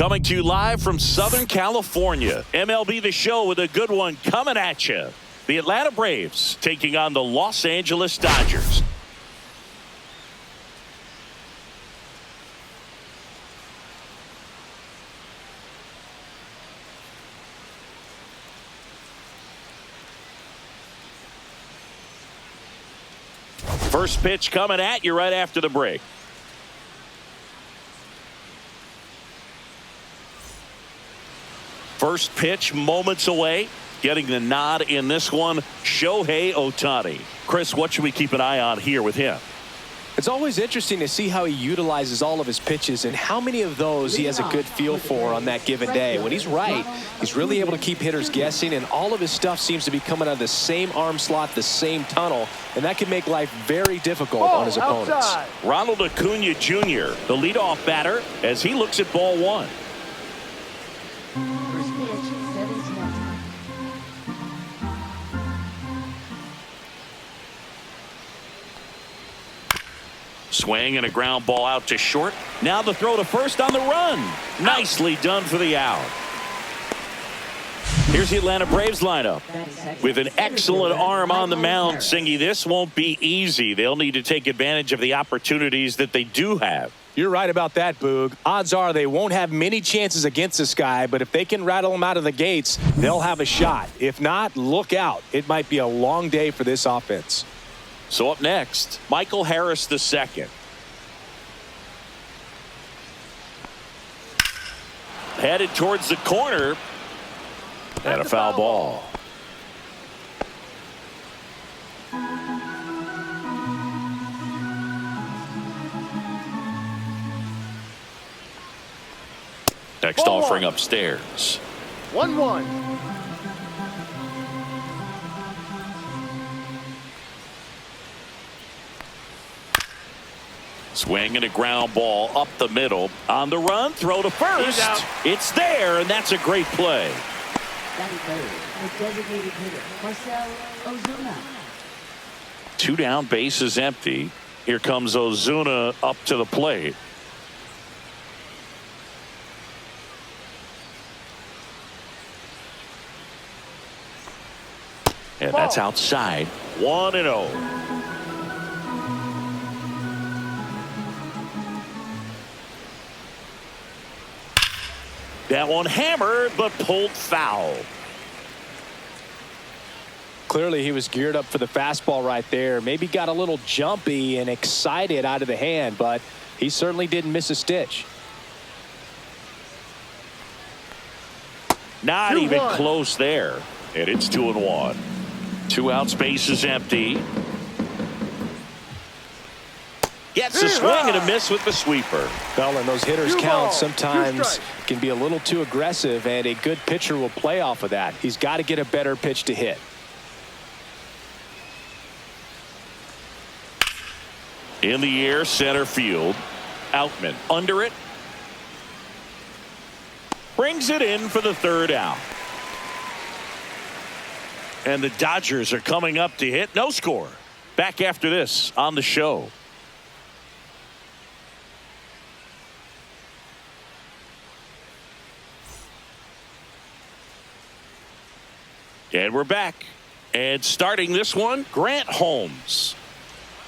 Coming to you live from Southern California. MLB The Show with a good one coming at you. The Atlanta Braves taking on the Los Angeles Dodgers. First pitch coming at you right after the break. First pitch moments away. Getting the nod in this one, Shohei Ohtani. Chris, what should we keep an eye on here with him? It's always interesting to see how he utilizes all of his pitches and how many of those he has a good feel for on that given day. When he's right, he's really able to keep hitters guessing, and all of his stuff seems to be coming out of the same arm slot, the same tunnel, and that can make life very difficult on his opponents. Ronald Acuna Jr., the leadoff batter, as he looks at ball one. Swing and a ground ball out to short. Now the throw to first on the run. Nicely done for the out. Here's the Atlanta Braves lineup. With an excellent arm on the mound, Singy, this won't be easy. They'll need to take advantage of the opportunities that they do have. You're right about that, Boog. Odds are they won't have many chances against this guy, but if they can rattle him out of the gates, they'll have a shot. If not, look out. It might be a long day for this offense. So up next, Michael Harris II. Headed towards the corner. And a foul ball. Next offering upstairs. 1-1. Swing and a ground ball up the middle. On the run, throw to first. It's there, and that's a great play. The designated hitter, Marcel Ozuna. 2 down, bases empty. Here comes Ozuna up to the plate. And that's outside. 1-0. That one hammered, but pulled foul. Clearly, he was geared up for the fastball right there. Maybe got a little jumpy and excited out of the hand, but he certainly didn't miss a stitch. Not even close there. And it's 2-1. 2 outs, bases empty. Gets a swing and a miss with the sweeper. Well, and those hitters count sometimes can be a little too aggressive, and a good pitcher will play off of that. He's got to get a better pitch to hit. In the air, center field. Outman under it. Brings it in for the 3rd out. And the Dodgers are coming up to hit. No score. Back after this on the show. And we're back. And starting this one, Grant Holmes.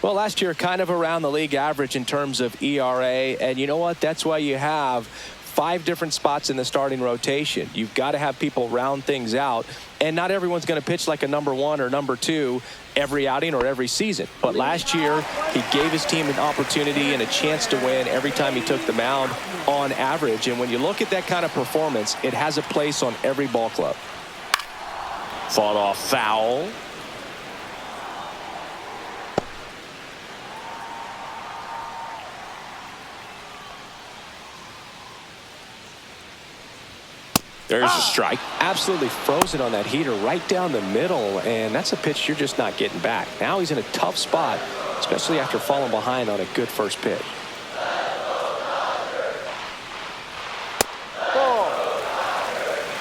Well, last year kind of around the league average in terms of ERA. And you know what? That's why you have 5 different spots in the starting rotation. You've got to have people round things out. And not everyone's going to pitch like a number 1 or number 2 every outing or every season. But last year, he gave his team an opportunity and a chance to win every time he took the mound on average. And when you look at that kind of performance, it has a place on every ball club. Fought off foul. There's a strike. Absolutely frozen on that heater right down the middle, and that's a pitch you're just not getting back. Now he's in a tough spot, especially after falling behind on a good first pitch.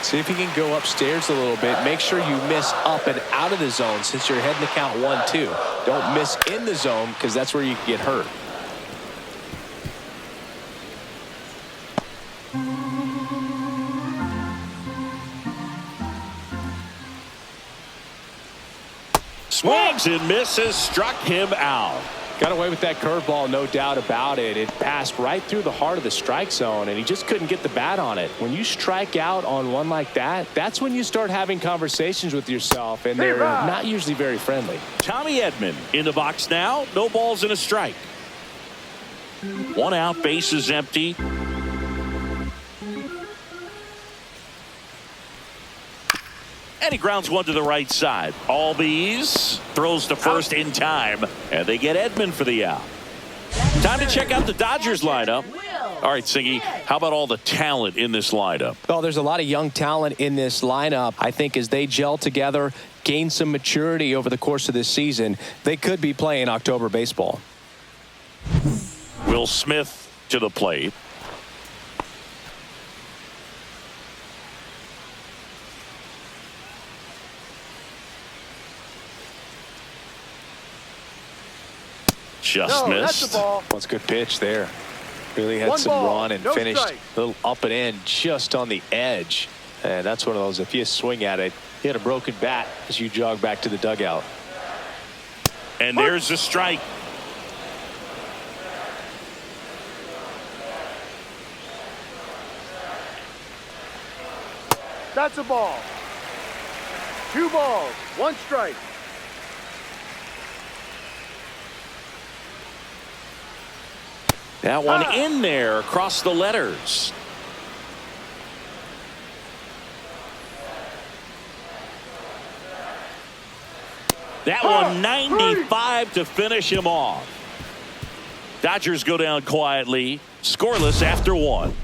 See if you can go upstairs a little bit. Make sure you miss up and out of the zone since you're heading to count 1-2. Don't miss in the zone because that's where you can get hurt. Swings and misses, struck him out. Got away with that curveball, no doubt about it. It passed right through the heart of the strike zone, and he just couldn't get the bat on it. When you strike out on one like that, that's when you start having conversations with yourself, and they're not usually very friendly. Tommy Edman in the box now. No balls and a strike. One out, bases empty. And he grounds one to the right side. Albies throws to first in time, and they get Edman for the out. Time to check out the Dodgers lineup. All right, Singy, how about all the talent in this lineup? Well, there's a lot of young talent in this lineup. I think as they gel together, gain some maturity over the course of this season, they could be playing October baseball. Will Smith to the plate. Just missed. That's the ball. That's a good pitch there. Really had some run and finished a little up and in just on the edge. And that's one of those, if you swing at it, you had a broken bat as you jog back to the dugout. And there's the strike. That's a ball. 2 balls, 1 strike. That one in there across the letters. That one 95 to finish him off. Dodgers go down quietly, scoreless after 1.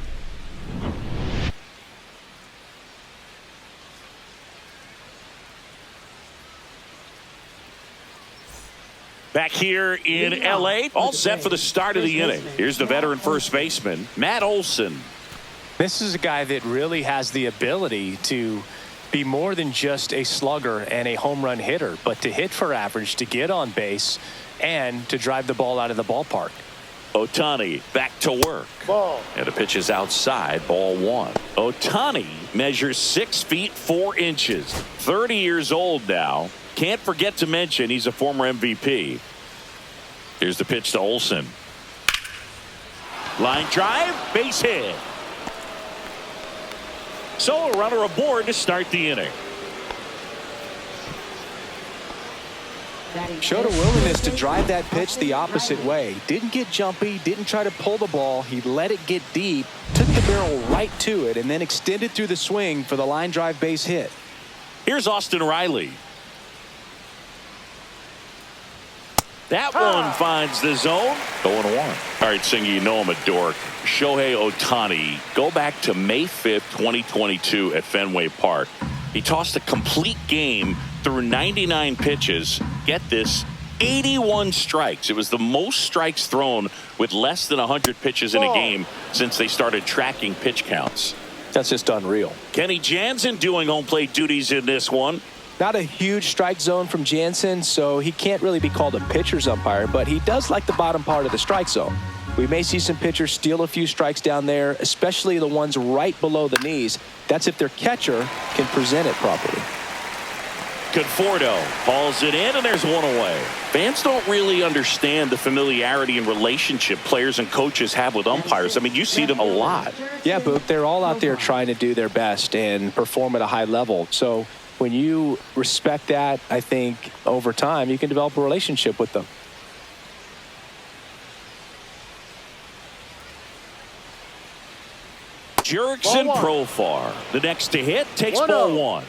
Back here in L.A., all set for the start of the inning. Here's the veteran first baseman, Matt Olson. This is a guy that really has the ability to be more than just a slugger and a home run hitter, but to hit for average, to get on base, and to drive the ball out of the ballpark. Ohtani back to work. Ball. And the pitch is outside, ball 1. Ohtani measures 6 feet 4 inches, 30 years old now. Can't forget to mention he's a former MVP. Here's the pitch to Olson. Line drive, base hit. So a runner aboard to start the inning. Showed a willingness to drive that pitch the opposite way. Didn't get jumpy, didn't try to pull the ball. He let it get deep, took the barrel right to it, and then extended through the swing for the line drive base hit. Here's Austin Riley. That one finds the zone. 0-1. All right, Singy, you know I'm a dork. Shohei Ohtani, go back to May 5th, 2022 at Fenway Park. He tossed a complete game through 99 pitches. Get this, 81 strikes. It was the most strikes thrown with less than 100 pitches in a game since they started tracking pitch counts. That's just unreal. Kenny Jansen doing home plate duties in this one. Not a huge strike zone from Jansen, so he can't really be called a pitcher's umpire, but he does like the bottom part of the strike zone. We may see some pitchers steal a few strikes down there, especially the ones right below the knees. That's if their catcher can present it properly. Conforto hauls it in, and there's one away. Fans don't really understand the familiarity and relationship players and coaches have with umpires. I mean, you see them a lot. Yeah, Boop, they're all out there trying to do their best and perform at a high level. So when you respect that, I think over time you can develop a relationship with them. Jurickson Profar, the next to hit, takes ball 1.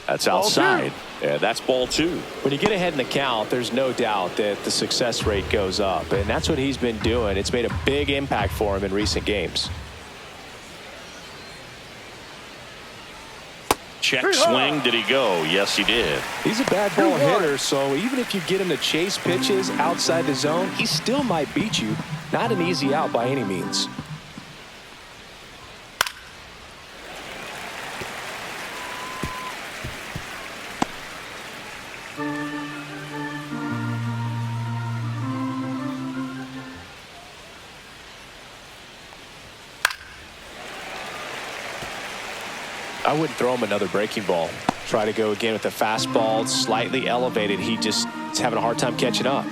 That's outside. Yeah, that's ball 2. When you get ahead in the count, there's no doubt that the success rate goes up, and that's what he's been doing. It's made a big impact for him in recent games. Check swing. Did he go? Yes, he did. He's a bad ball hitter, so even if you get him to chase pitches outside the zone, he still might beat you. Not an easy out by any means. I wouldn't throw him another breaking ball. Try to go again with the fastball, slightly elevated. He just is having a hard time catching up.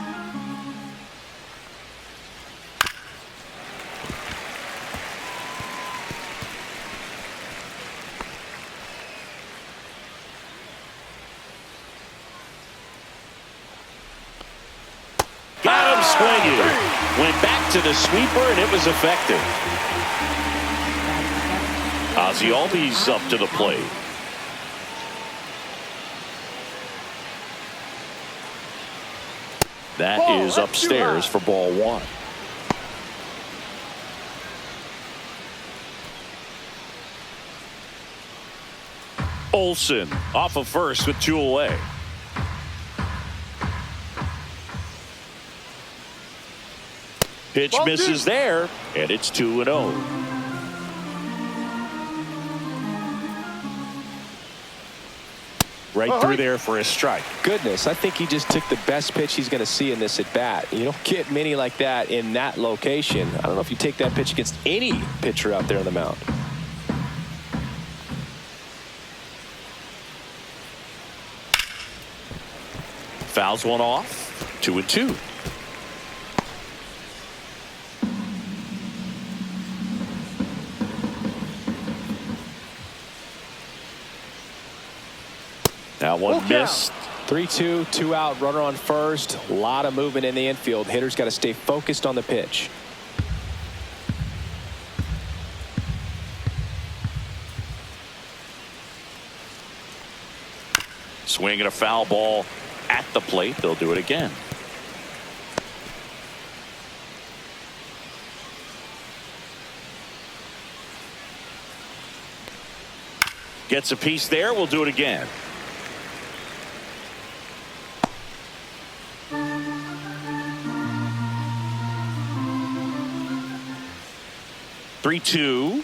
Got him swinging. Went back to the sweeper, and it was effective. Ozzie Albies up to the plate. That is upstairs for ball one. Olsen off of first with 2 away. Pitch misses there, and it's 2-0. Right through there for a strike. Goodness, I think he just took the best pitch he's going to see in this at bat. You don't get many like that in that location. I don't know if you take that pitch against any pitcher out there on the mound. Fouls one off. 2-2. That one missed. 3-2, 2 out, runner on first. A lot of movement in the infield. Hitter's got to stay focused on the pitch. Swinging a foul ball at the plate. They'll do it again. Gets a piece there. We'll do it again. Three-two,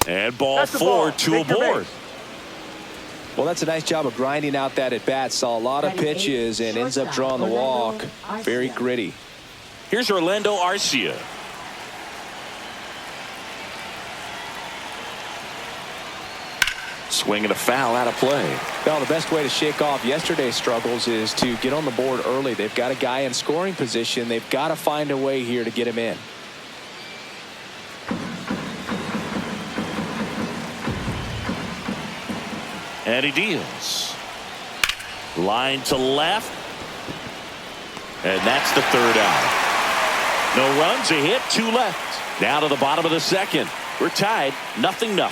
and ball four, 2 aboard. Well, that's a nice job of grinding out that at bat. Saw a lot of pitches and ends up drawing the walk. Very gritty. Here's Orlando Arcia. Swinging a foul out of play. Well, the best way to shake off yesterday's struggles is to get on the board early. They've got a guy in scoring position. They've got to find a way here to get him in. And he deals. Line to left. And that's the 3rd out. No runs, a hit, 2 left. Now to the bottom of the 2nd. We're tied, 0-0.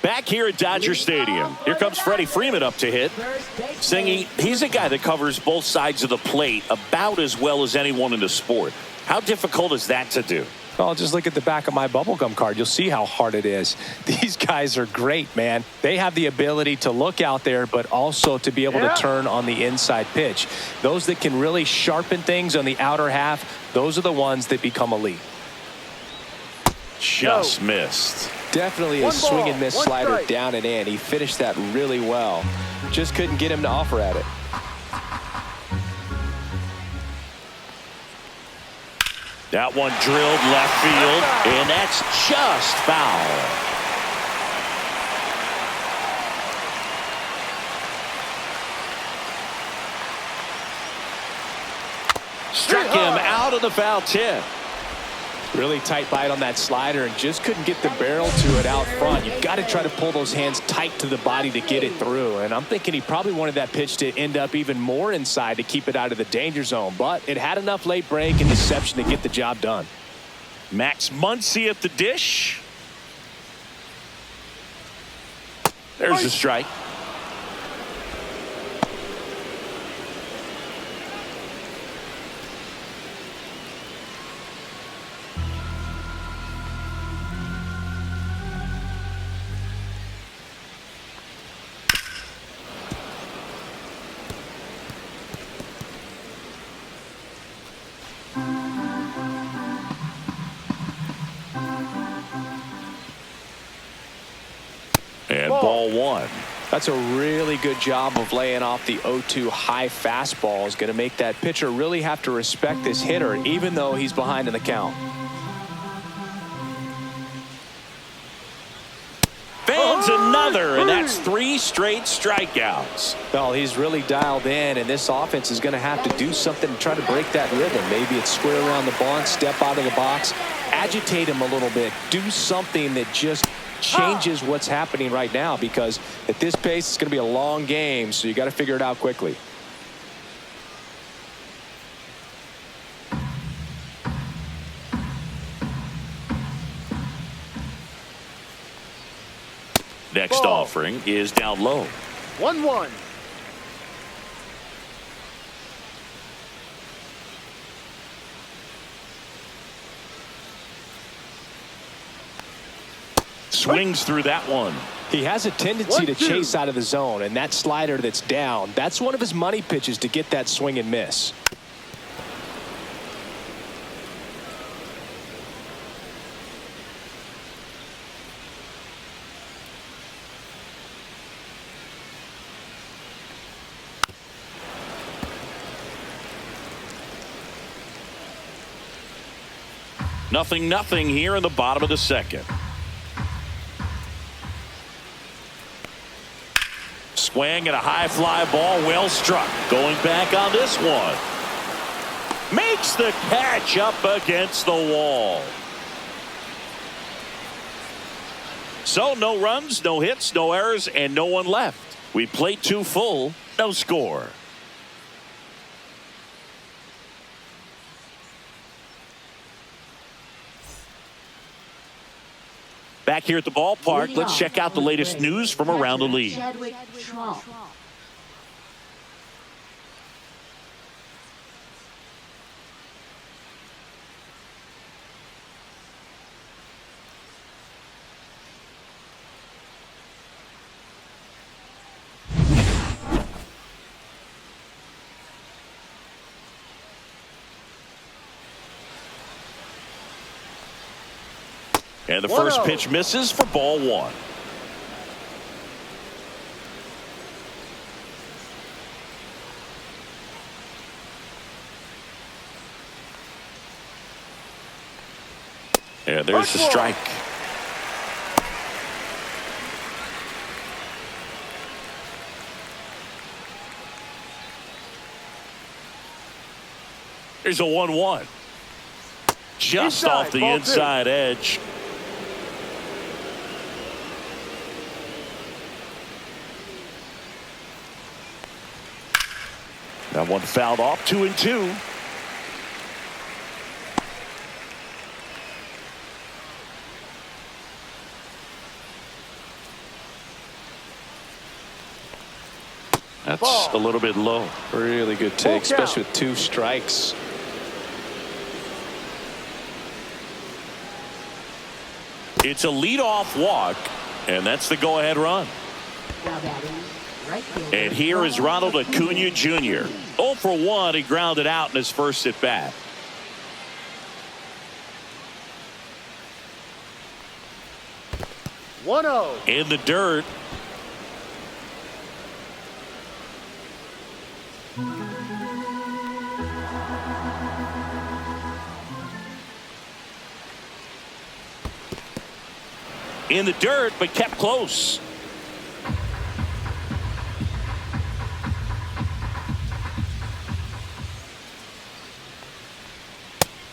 Back here at Dodger Stadium. Here comes Freddie Freeman up to hit. Singy, he's a guy that covers both sides of the plate about as well as anyone in the sport. How difficult is that to do? Well, just look at the back of my bubblegum card. You'll see how hard it is. These guys are great, man. They have the ability to look out there, but also to be able to turn on the inside pitch. Those that can really sharpen things on the outer half, those are the ones that become elite. Just missed. Definitely a swing and miss slider down and in. He finished that really well. Just couldn't get him to offer at it. That one drilled left field, and that's just foul. Struck him out of the foul tip. Really tight bite on that slider and just couldn't get the barrel to it out front. You've got to try to pull those hands tight to the body to get it through. And I'm thinking he probably wanted that pitch to end up even more inside to keep it out of the danger zone. But it had enough late break and deception to get the job done. Max Muncy at the dish. There's a strike. And ball one. That's a really good job of laying off the 0-2 high fastball. Is going to make that pitcher really have to respect this hitter, even though he's behind in the count. Fans another, and that's 3 straight strikeouts. Well, he's really dialed in, and this offense is going to have to do something to try to break that rhythm. Maybe it's square around the bunt, step out of the box, agitate him a little bit, do something that just changes what's happening right now, because at this pace it's going to be a long game, so you got to figure it out quickly. Next offering is down low. 1-1. Swings through that one. He has a tendency to chase out of the zone, and that slider that's down, that's one of his money pitches to get that swing and miss. Nothing here in the bottom of the second. Swing and a high fly ball, well struck. Going back on this one. Makes the catch up against the wall. So no runs, no hits, no errors, and no one left. We played 2 full, no score. Back here at the ballpark, let's check out the latest news from around the league. And the first pitch misses for ball 1. And there's the strike. There's a 1-1. Just off the inside edge. That one fouled off. 2-2. That's a little bit low. Really good take, especially with 2 strikes. It's a leadoff walk, and that's the go-ahead run. And here is Ronald Acuna Jr. 0 for 1. He grounded out in his first at bat. In the dirt. In the dirt, but kept close.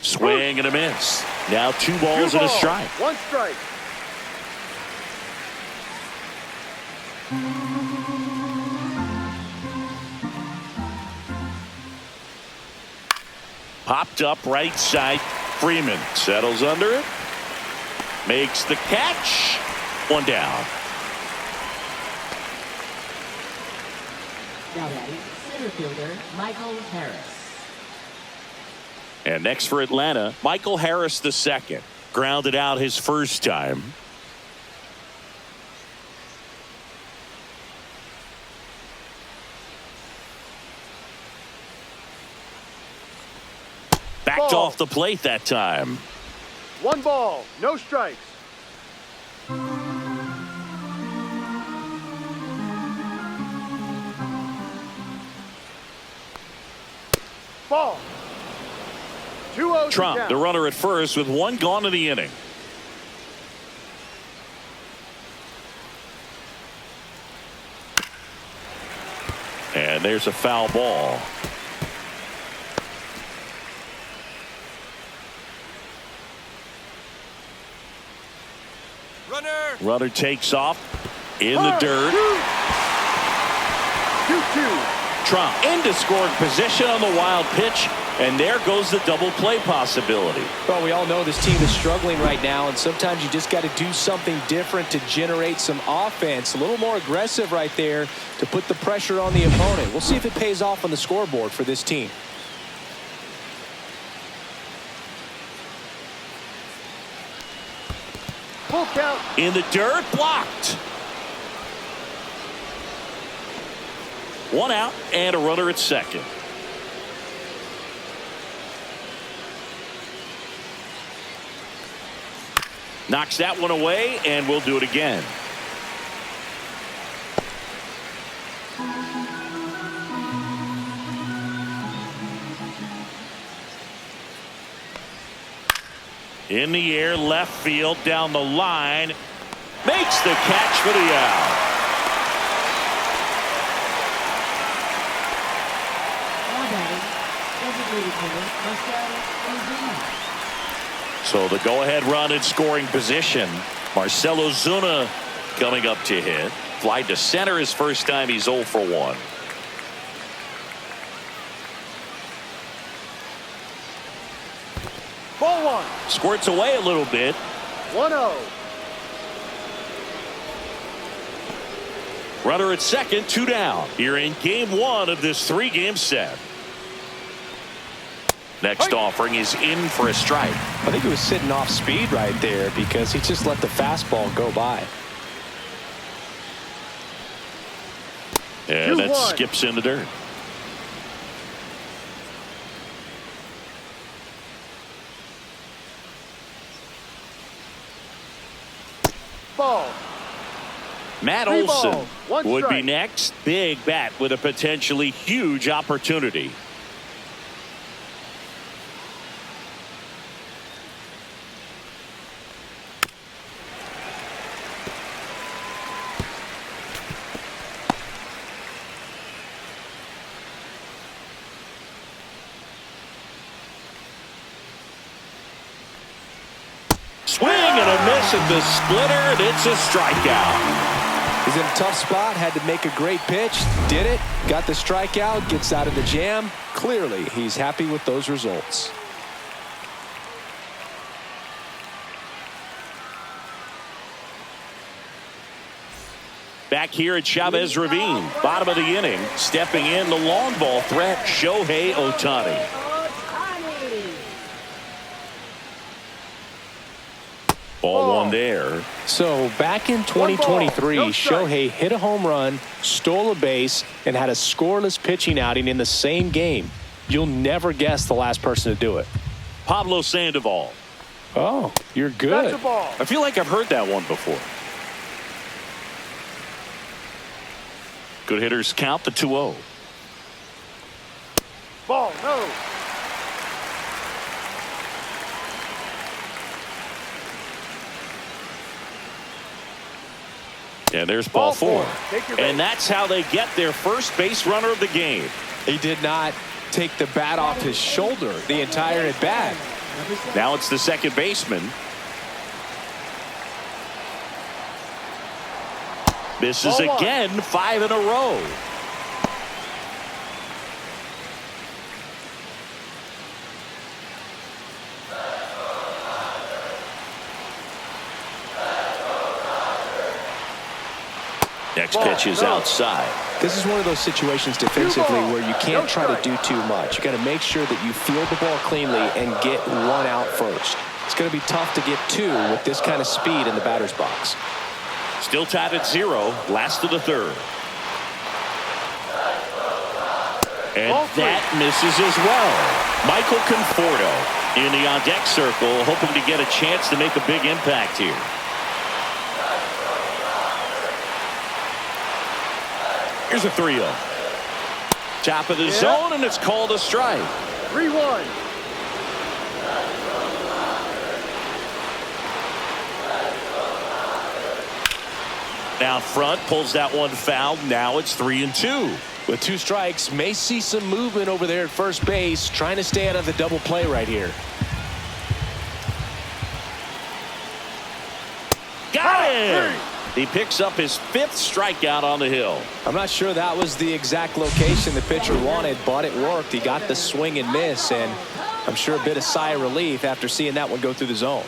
Swing and a miss. Now 2 balls and a strike. 1 strike. Popped up right side. Freeman settles under it. Makes the catch. 1 down. Now batting, center fielder Michael Harris. And next for Atlanta, Michael Harris II. Grounded out his first time. Backed off the plate that time. 1 ball, no strikes. Ball. 2-0 Trump, down. the runner at first with one gone in the inning. And there's a foul ball. Runner takes off in the dirt. 2-2. Trump into scoring position on the wild pitch, and there goes the double play possibility. Well, we all know this team is struggling right now, and sometimes you just got to do something different to generate some offense. A little more aggressive right there to put the pressure on the opponent. We'll see if it pays off on the scoreboard for this team. Full count. In the dirt, blocked. One out and a runner at second. Knocks that one away, and we'll do it again. In the air, left field, down the line. Makes the catch for the out. So the go-ahead run in scoring position. Marcell Ozuna coming up to hit. Fly to center his first time. He's 0 for 1. Ball 1. Squirts away a little bit. 1-0. Runner at second, 2 down. Here in game 1 of this 3-game set. Next offering is in for a strike. I think he was sitting off speed right there because he just let the fastball go by. And that skips in the dirt. Ball. Matt 3 Olson balls, 1 would be strike. next. Big bat with a potentially huge opportunity. Swing and a miss at the splitter, and it's a strikeout. He's in a tough spot, had to make a great pitch, did it, got the strikeout, gets out of the jam. Clearly, he's happy with those results. Back here at Chavez Ravine, bottom of the inning, stepping in the long ball threat, Shohei Ohtani. Ball 1 there. So back in 2023, no strike. Shohei hit a home run, stole a base, and had a scoreless pitching outing in the same game. You'll never guess the last person to do it. Pablo Sandoval. Oh, you're That's good. a ball. I feel like I've heard that one before. Good hitters count the 2-0. Ball. No. And there's ball 4. Take your And base. that's how they get their first base runner of the game. He did not take the bat off his shoulder the entire at bat. Now it's the second baseman. Misses Ball 1. again, 5 in a row. Next pitch is outside. This is one of those situations defensively where you can't try to do too much. You got to make sure that you field the ball cleanly and get 1 out first. It's going to be tough to get 2 with this kind of speed in the batter's box. Still tied at 0, last of the 3rd. And that misses as well. Michael Conforto in the on-deck circle, hoping to get a chance to make a big impact here. Here's a 3-0. Top of the zone, and it's called a strike. 3-1. Now front, pulls that one foul. Now it's 3-2. With 2 strikes, may see some movement over there at first base, trying to stay out of the double play right here. Got him! He picks up his 5th strikeout on the hill. I'm not sure that was the exact location the pitcher wanted, but it worked. He got the swing and miss, and I'm sure a bit of sigh of relief after seeing that one go through the zone.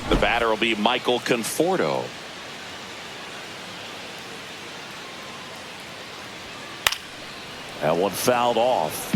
The batter will be Michael Conforto. That one fouled off.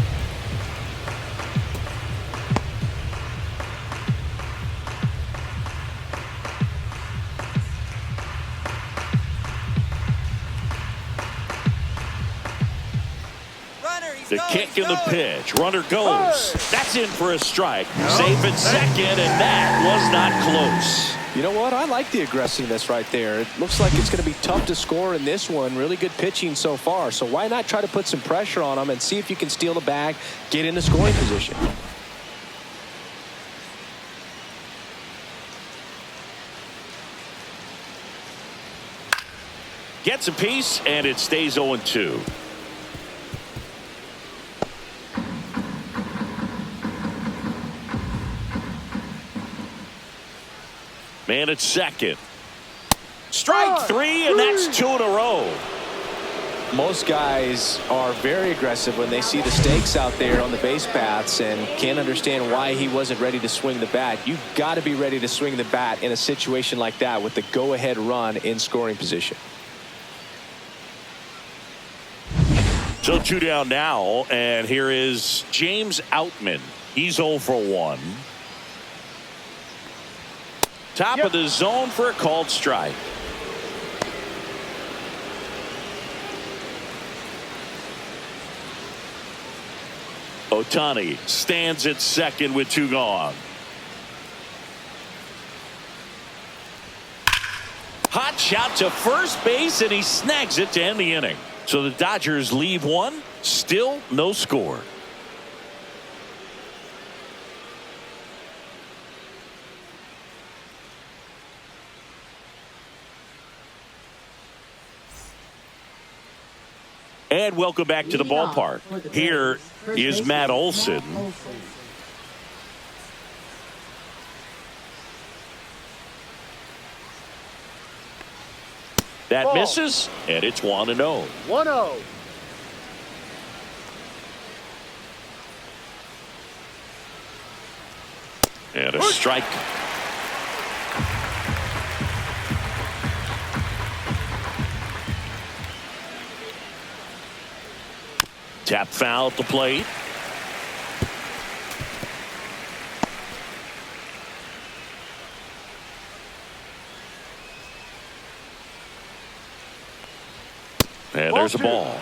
The kick and the pitch. Runner goes. That's in for a strike. Safe at second, and that was not close. You know what? I like the aggressiveness right there. It looks like it's going to be tough to score in this one. Really good pitching so far. So why not try to put some pressure on them and see if you can steal the bag, get into scoring position. Gets a piece, and it stays 0-2. Man at second. Strike 3, and that's 2 in a row. Most guys are very aggressive when they see the stakes out there on the base paths and can't understand why he wasn't ready to swing the bat. You've got to be ready to swing the bat in a situation like that with the go-ahead run in scoring position. So 2 down now, and here is James Outman. He's 0 for 1. Top of the zone for a called strike. Ohtani stands at second with 2 gone. Hot shot to first base, and he snags it to end the inning. So the Dodgers leave 1, still no score. And welcome back to the ballpark. Here is Matt Olson. That misses, and it's 1-0. 1-0. And a strike. Tap foul at the plate. And there's a ball.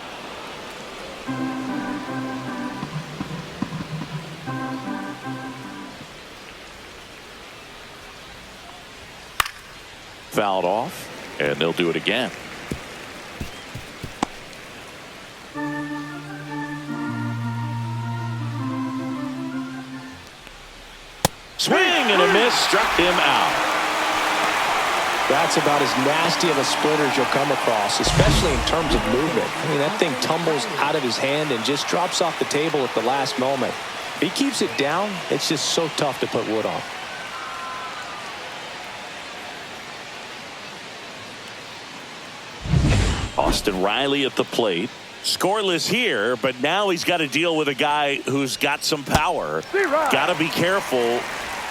Fouled off, and they'll do it again. Swing and a miss, struck him out. That's about as nasty of a splinter as you'll come across, especially in terms of movement. I mean, that thing tumbles out of his hand and just drops off the table at the last moment. If he keeps it down, it's just so tough to put wood on. Austin Riley at the plate. Scoreless here, but now he's got to deal with a guy who's got some power. Got to be careful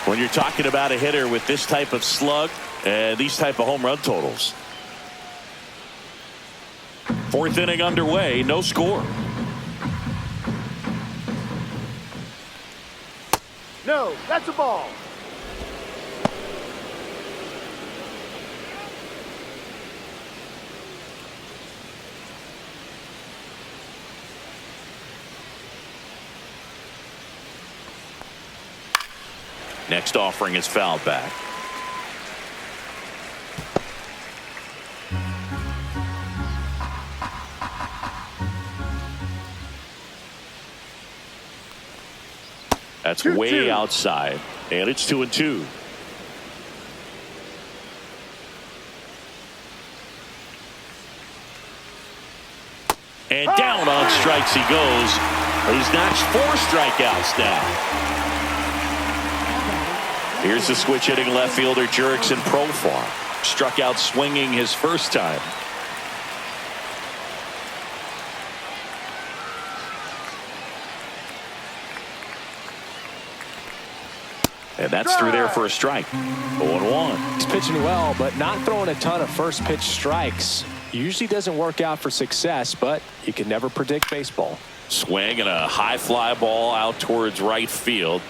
when you're talking about a hitter with this type of slug and these type of home run totals. 4th inning underway, no score. No, that's a ball. Next offering is fouled back. That's 2-2. way outside, and it's 2-2. And down on strikes he goes. He's notched 4 strikeouts now. Here's the switch hitting left fielder Jurickson Profar. Struck out swinging his first time. And that's through there for a strike. 0-1. He's pitching well, but not throwing a ton of first pitch strikes. Usually doesn't work out for success, but you can never predict baseball. Swing and a high fly ball out towards right field.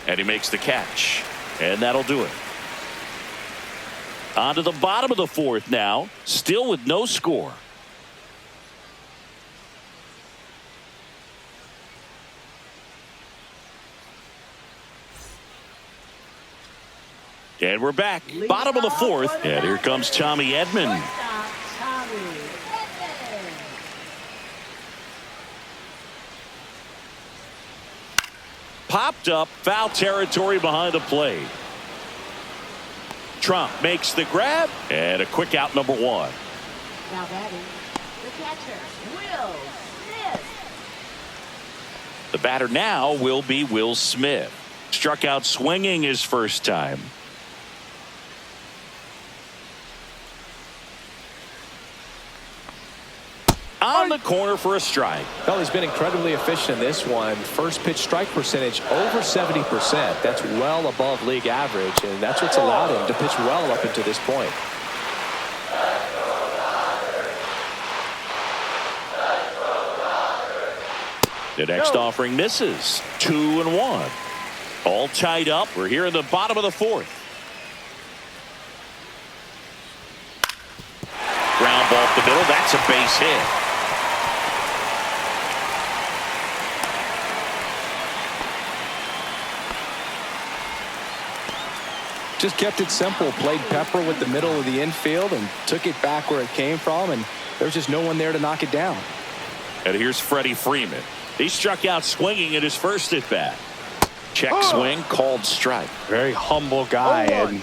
And he makes the catch. And that'll do it. On to the bottom of the 4th now. Still with no score. And we're back. Bottom of the 4th. And here comes Tommy Edman. Popped up, foul territory behind the plate. Trump makes the grab, and a quick out, number 1. Now batting, the catcher, Will Smith. The batter now will be Will Smith. Struck out swinging his first time. On the corner for a strike. Well, he's been incredibly efficient in this one. First pitch strike percentage over 70%. That's well above league average, and that's what's allowed him to pitch well up until this point. The next offering misses. 2-1. All tied up. We're here in the bottom of the 4th. Ground ball up the middle. That's a base hit. Just kept it simple. Played pepper with the middle of the infield and took it back where it came from, and there's just no one there to knock it down. And here's Freddie Freeman. He struck out swinging in his first at bat. Check swing, called strike. Very humble guy, and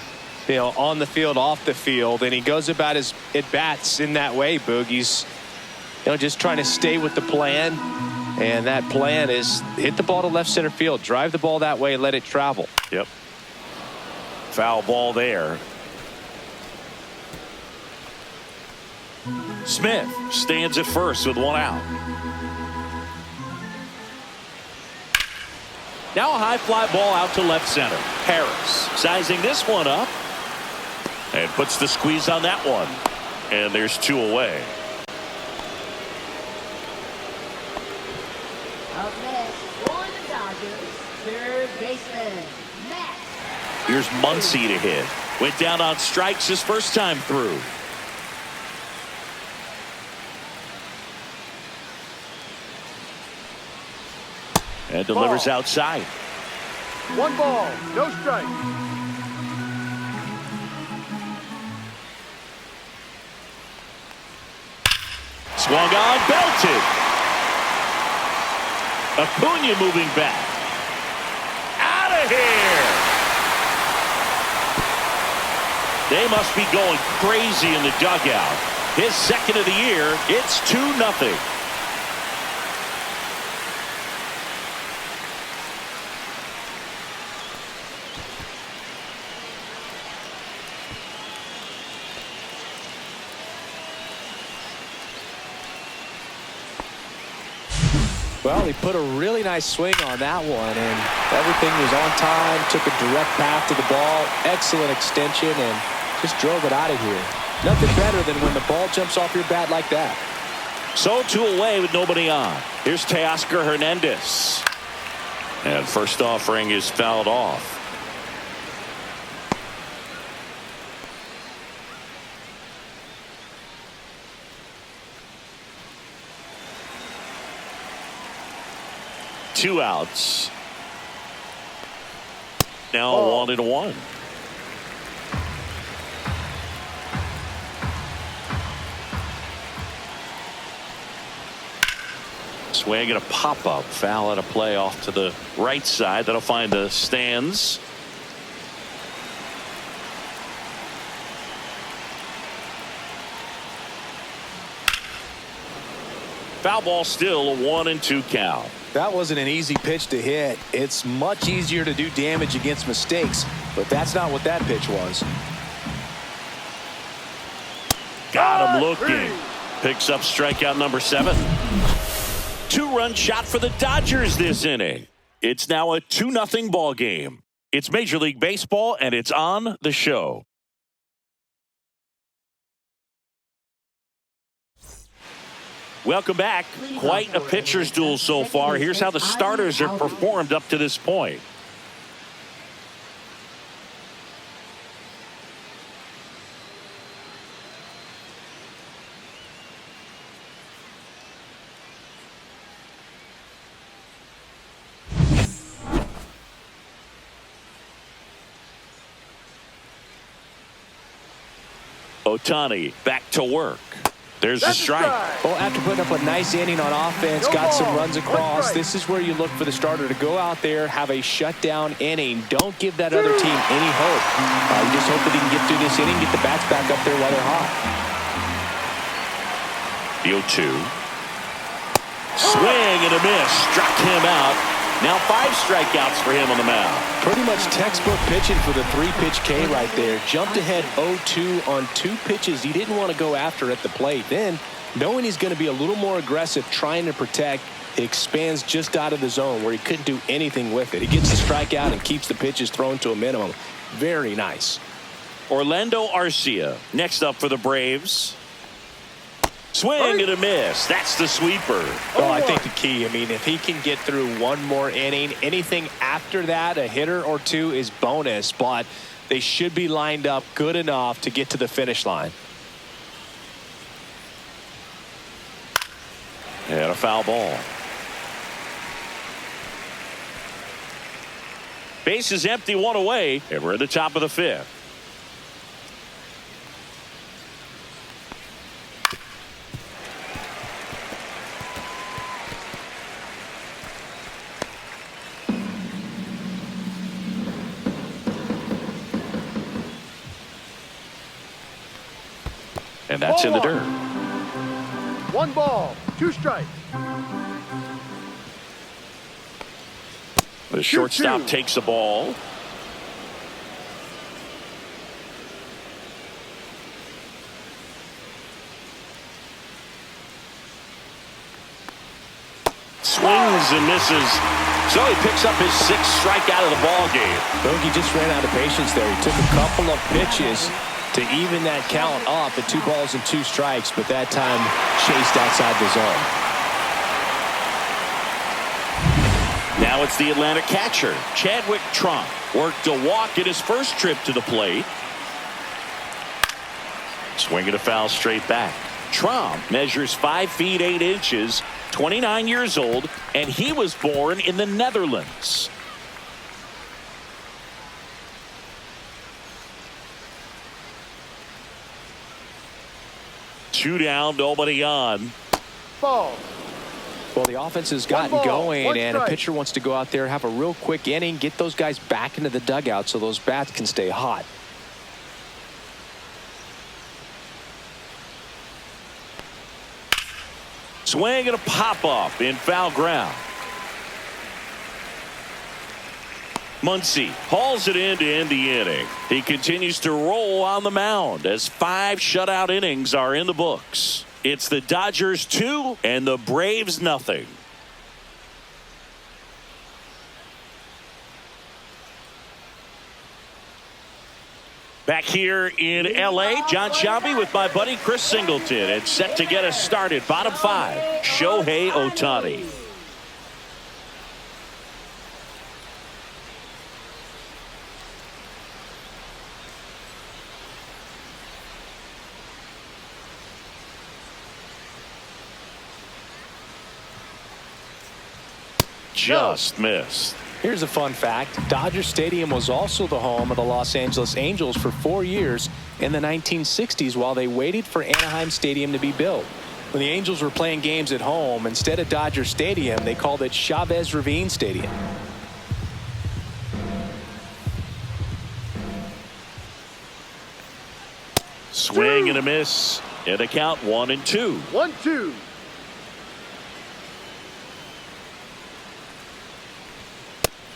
on the field, off the field, and he goes about his at bats in that way. Boogie's just trying to stay with the plan, and that plan is hit the ball to left center field, drive the ball that way, let it travel. Yep. Foul ball there. Smith stands at first with 1 out. Now a high fly ball out to left center. Harris sizing this one up and puts the squeeze on that one. And there's 2 away. Up next, for the Dodgers, third baseman, Matt. Here's Muncy to hit. Went down on strikes his first time through. And delivers outside. 1 ball, no strike. Swung on, belted. Acuna moving back. Out of here. They must be going crazy in the dugout. His second of the year. It's 2-0. Well, he put a really nice swing on that one, and everything was on time, took a direct path to the ball, excellent extension, and just drove it out of here. Nothing better than when the ball jumps off your bat like that. So 2 away with nobody on. Here's Teoscar Hernandez. And first offering is fouled off. Two outs. Now 1-1. Swing and a pop-up. Foul at a play off to the right side. That'll find the stands. Foul ball, still a 1-2 count. That wasn't an easy pitch to hit. It's much easier to do damage against mistakes, but that's not what that pitch was. Got him looking. Picks up strikeout number 7. 2-run shot for the Dodgers this inning. It's now a 2-0 ball game. It's Major League Baseball, and it's on the show. Welcome back. Quite a pitcher's duel so far. Here's how the starters have performed up to this point. Ohtani back to work. There's a strike. Well, after putting up a nice inning on offense, got some runs across, this is where you look for the starter to go out there, have a shutdown inning. Don't give that other team any hope. You just hope that he can get through this inning, get the bats back up there while they're hot. The 0-2. Swing and a miss. Struck him out. Now 5 strikeouts for him on the mound. Pretty much textbook pitching for the 3-pitch K right there. Jumped ahead 0-2 on 2 pitches he didn't want to go after at the plate. Then, knowing he's going to be a little more aggressive trying to protect, he expands just out of the zone where he couldn't do anything with it. He gets the strikeout and keeps the pitches thrown to a minimum. Very nice. Orlando Arcia next up for the Braves. Swing and a miss. That's the sweeper. Oh, I think the key, if he can get through one more inning, anything after that, a hitter or 2 is bonus, but they should be lined up good enough to get to the finish line. And a foul ball. Base is empty, 1 away, and we're at the top of the 5th. And that's in the dirt. 1 ball, 2 strikes. The shortstop takes the ball. Swings and misses. So he picks up his 6th strikeout of the ball game. Bogey just ran out of patience there. He took a couple of pitches to even that count up at 2 balls and 2 strikes, but that time chased outside the zone. Now it's the Atlanta catcher, Chadwick Trump. Worked a walk in his first trip to the plate. Swinging a foul straight back. Trump measures 5 feet 8 inches, 29 years old, and he was born in the Netherlands. Two down, nobody on. Ball. Well, the offense has gotten going, and a pitcher wants to go out there, have a real quick inning, get those guys back into the dugout so those bats can stay hot. Swing and a pop-up in foul ground. Muncy hauls it in to end the inning. He continues to roll on the mound as 5 shutout innings are in the books. It's the Dodgers 2 and the Braves nothing. Back here in L.A., John Sciambi with my buddy Chris Singleton, and set to get us started. Bottom 5, Shohei Ohtani. Just missed. Here's a fun fact. Dodger Stadium was also the home of the Los Angeles Angels for 4 years in the 1960s while they waited for Anaheim Stadium to be built. When the Angels were playing games at home, instead of Dodger Stadium, they called it Chavez Ravine Stadium. Swing and a miss. And the count 1-2. 1-2.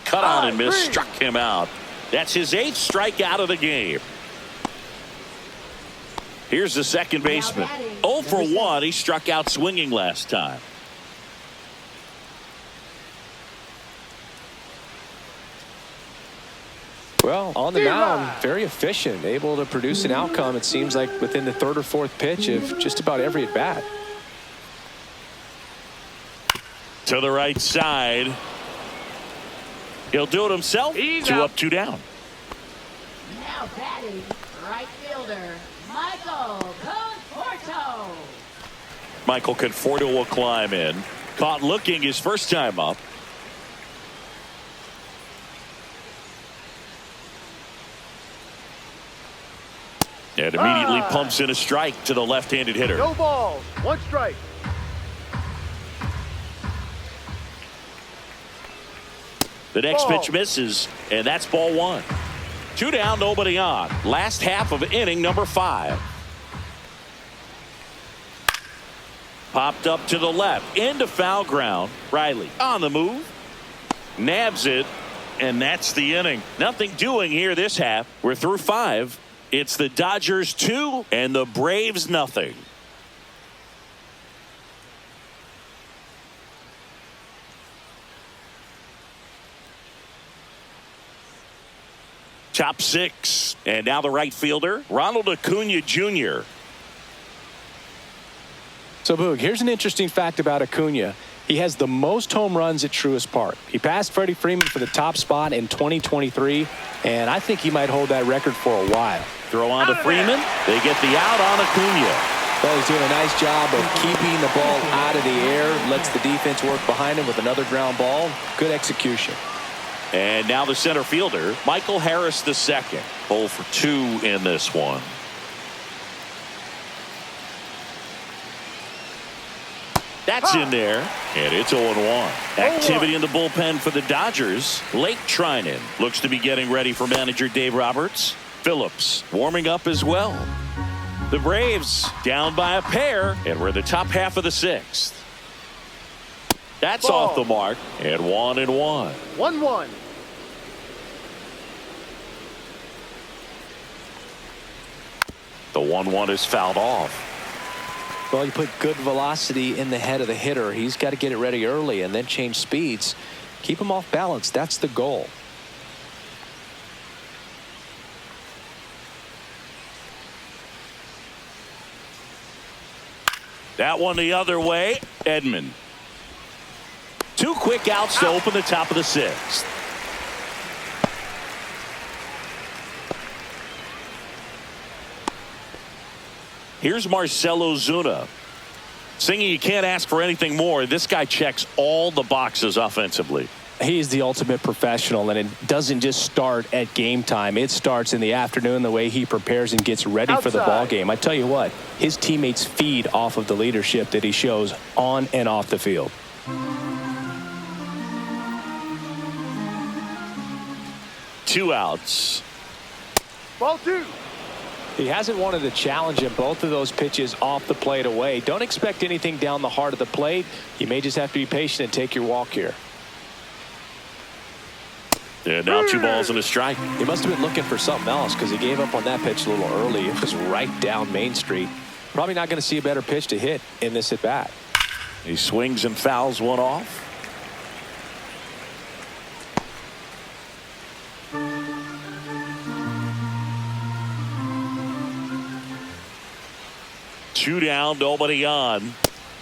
Cut on and miss. Struck him out. That's his 8th strikeout of the game. Here's the second baseman. 0 for 1. He struck out swinging last time. Well, on the mound, very efficient, able to produce an outcome, it seems like, within the 3rd or 4th pitch of just about every at bat. To the right side. He'll do it himself. 2 up, 2 down. Now batting, right fielder, Michael Conforto. Michael Conforto will climb in. Caught looking his first time up. And immediately pumps in a strike to the left-handed hitter. No balls. 1 strike. The next pitch misses, and that's ball 1. 2 down, nobody on. Last half of inning number 5. Popped up to the left, into foul ground. Riley on the move. Nabs it, and that's the inning. Nothing doing here this half. We're through 5. It's the Dodgers 2 and the Braves nothing. Top 6. And now the right fielder, Ronald Acuna Jr. So, Boog, here's an interesting fact about Acuna. He has the most home runs at Truist Park. He passed Freddie Freeman for the top spot in 2023, and I think he might hold that record for a while. Throw on to Freeman. They get the out on Acuna. Well, he's doing a nice job of keeping the ball out of the air, lets the defense work behind him with another ground ball. Good execution. And now the center fielder, Michael Harris II. 0 for 2 in this one. That's in there, and it's 0-1. Activity in the bullpen for the Dodgers. Blake Trinan looks to be getting ready for manager Dave Roberts. Phillips warming up as well. The Braves down by a pair, and we're in the top half of the 6th. That's off the mark, and 1-1. 1-1. The 1-1 is fouled off. Well, you put good velocity in the head of the hitter. He's got to get it ready early and then change speeds. Keep him off balance. That's the goal. That one the other way. Edman. 2 quick outs to open the top of the 6th. Here's Marcell Ozuna. Singy, you can't ask for anything more. This guy checks all the boxes offensively. He's the ultimate professional, and it doesn't just start at game time. It starts in the afternoon, the way he prepares and gets ready for the ball game. I tell you what, his teammates feed off of the leadership that he shows on and off the field. Two outs. Ball 2. He hasn't wanted to challenge him. Both of those pitches off the plate away. Don't expect anything down the heart of the plate. You may just have to be patient and take your walk here. And now 2 balls and a strike. He must have been looking for something else because he gave up on that pitch a little early. It was right down Main Street. Probably not going to see a better pitch to hit in this at bat. He swings and fouls one off. Two down, nobody on.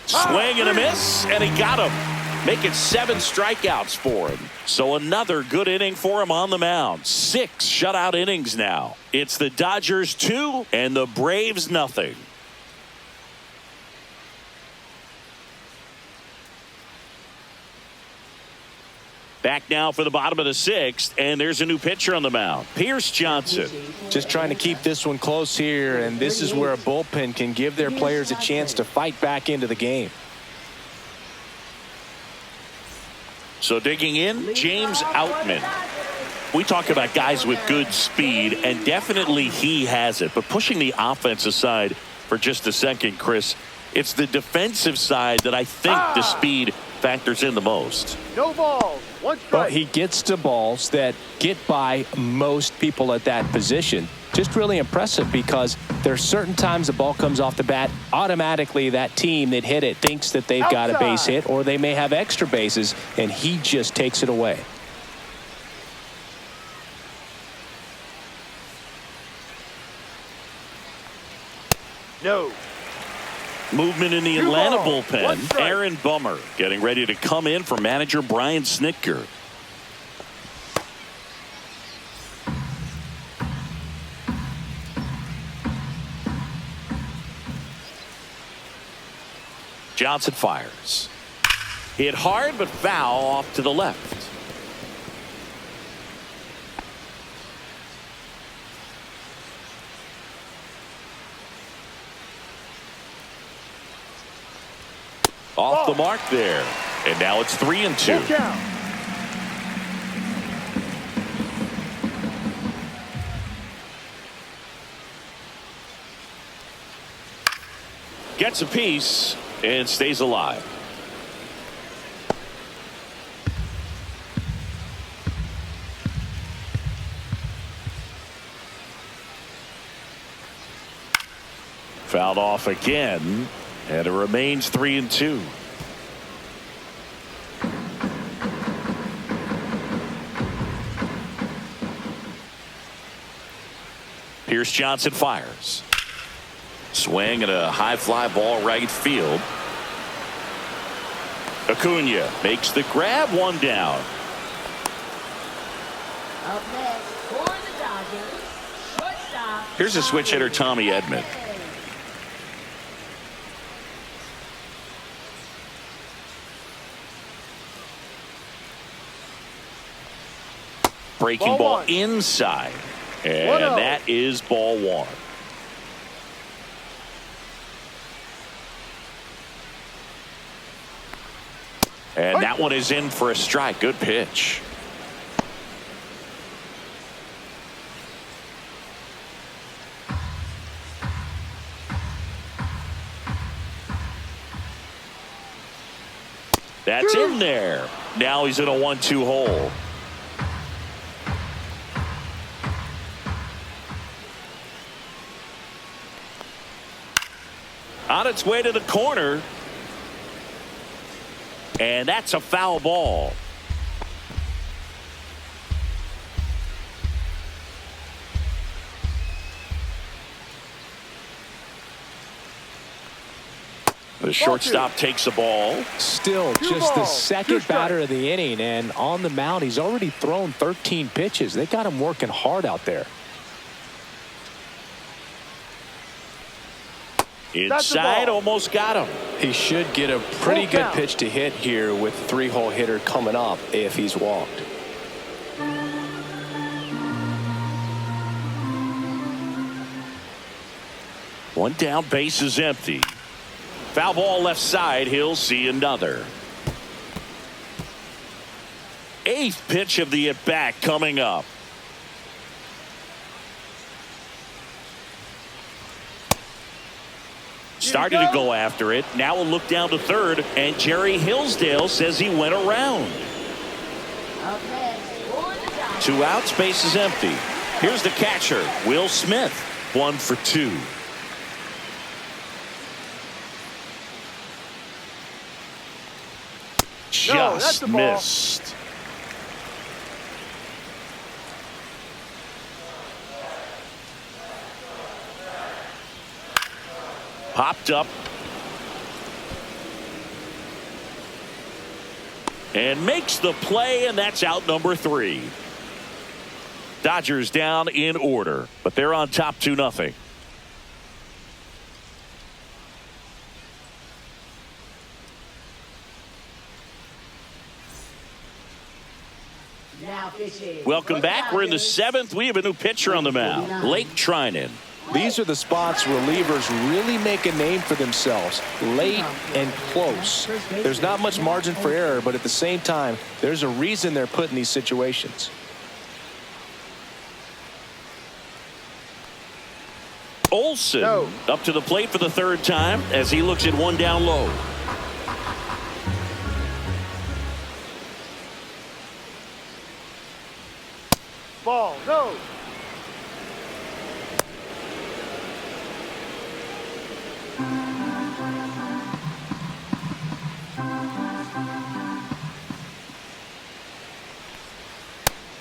Swing and a miss, and he got him. Making 7 strikeouts for him. So another good inning for him on the mound. 6 shutout innings now. It's the Dodgers 2 and the Braves nothing. Back now for the bottom of the 6th, and there's a new pitcher on the mound, Pierce Johnson. Just trying to keep this one close here, and this is where a bullpen can give their players a chance to fight back into the game. So digging in, James Outman. We talk about guys with good speed, and definitely he has it. But pushing the offense aside for just a second, Chris, it's the defensive side that I think the speed factors in the most. No balls. One strike. But he gets to balls that get by most people at that position. Just really impressive because there's certain times the ball comes off the bat, automatically that team that hit it thinks that they've got a base hit or they may have extra bases, and he just takes it away. No. Movement in the Two Atlanta balls, one bullpen. strike. Aaron Bummer getting ready to come in for manager Brian Snitker. Johnson fires. Hit hard but foul off to the left. Off the mark there. And now it's 3-2. Look out. Gets a piece and stays alive. Fouled off again. And it remains 3-2. Pierce Johnson fires. Swing and a high fly ball right field. Acuna makes the grab, one down. Up next for the Dodgers, shortstop. Here's a switch hitter, Tommy Edman. Breaking ball one. inside. And 1-0. that is ball one. And that one is in for a strike. Good pitch. That's in there. Now he's in a 1-2 hole. On its way to the corner. And that's a foul ball. The shortstop takes the ball. Still Two just the balls, second two batter strikes. of the inning, and on the mound he's already thrown 13 pitches. They got him working hard out there. Inside, almost got him. He should get a pretty Full good count. pitch to hit here with a 3-hole hitter coming up if he's walked. One down, base is empty. Foul ball left side, he'll see another. 8th pitch of the at-bat coming up. Started to go after it. Now we'll look down to third, and Jerry Hillsdale says he went around. Up next for the Dodgers. 2 outs, base is empty. Here's the catcher, Will Smith. 1 for 2. No, that's Just the ball. missed. Popped up. And makes the play, and that's out number 3. Dodgers down in order, but they're on top 2-0. Now pitching. Welcome back. We're in the 7th. We have a new pitcher on the mound, Lake Trinan. These are the spots relievers really make a name for themselves, late and close. There's not much margin for error, but at the same time, there's a reason they're put in these situations. Olsen up to the plate for the 3rd time as he looks at one down low. Ball, no.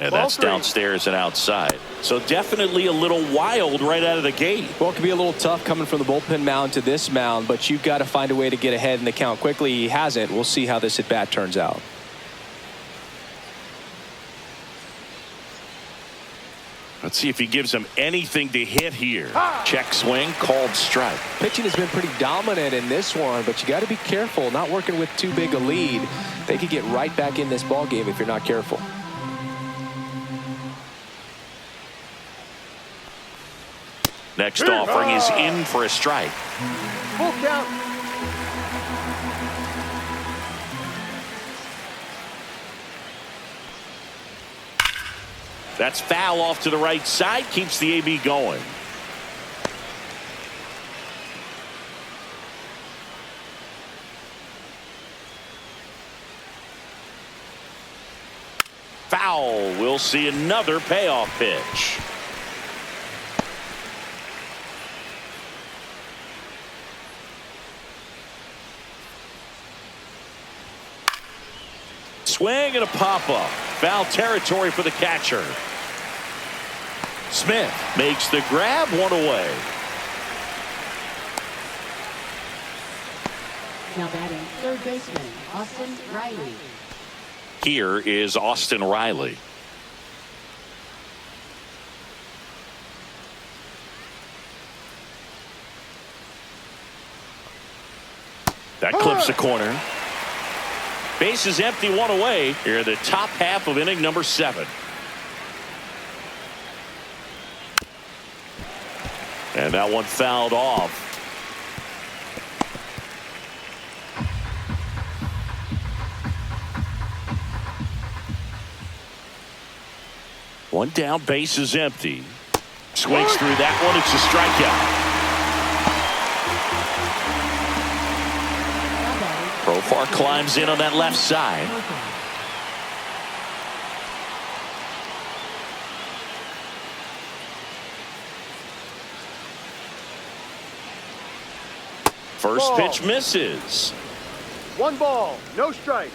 And that's downstairs and outside. So definitely a little wild right out of the gate. Well, it can be a little tough coming from the bullpen mound to this mound, but you've got to find a way to get ahead in the count quickly. He hasn't. We'll see how this at bat turns out. Let's see if he gives him anything to hit here. Check swing, called strike. Pitching has been pretty dominant in this one, but you got to be careful. Not working with too big a lead. They could get right back in this ball game if you're not careful. Next offering is in for a strike. Full count. That's foul off to the right side. Keeps the AB going. Foul. We'll see another payoff pitch. Swing and a pop-up. Foul territory for the catcher. Smith makes the grab, one away. Now batting, 3rd baseman, Austin Riley. Here is Austin Riley. That clips the corner. Base is empty, one away. Here in the top half of inning number 7. And that one fouled off. One down, base is empty. Swings through that one. It's a strikeout. Profar climbs in on that left side. First pitch misses. 1 ball, no strikes.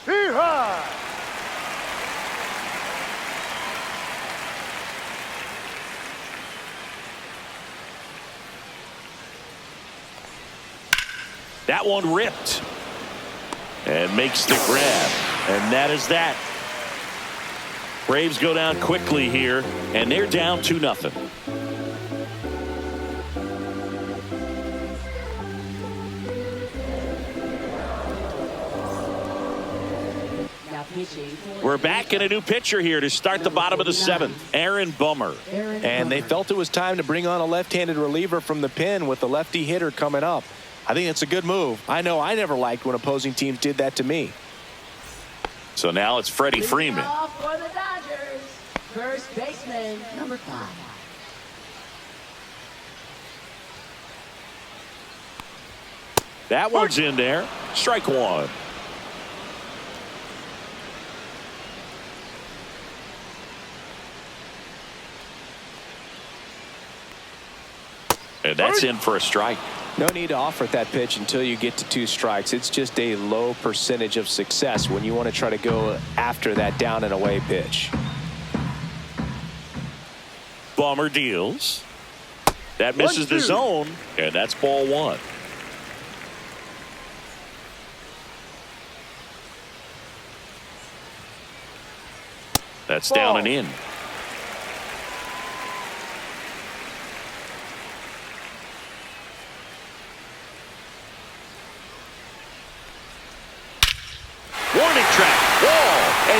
Hee-haw! That one ripped and makes the grab, and that is that. Braves go down quickly here, and they're down 2-0. We're back in a new pitcher here to start the bottom of the 7th, Aaron Bummer. And they felt it was time to bring on a left-handed reliever from the pen with the lefty hitter coming up. I think it's a good move. I know I never liked when opposing teams did that to me. So now it's Freddie Freeman. Off for the Dodgers. First baseman, number 5. That one's in there. Strike one. And that's in for a strike. No need to offer that pitch until you get to 2 strikes. It's just a low percentage of success when you want to try to go after that down and away pitch. Bummer deals. That misses the zone, and that's ball 1. That's down and in.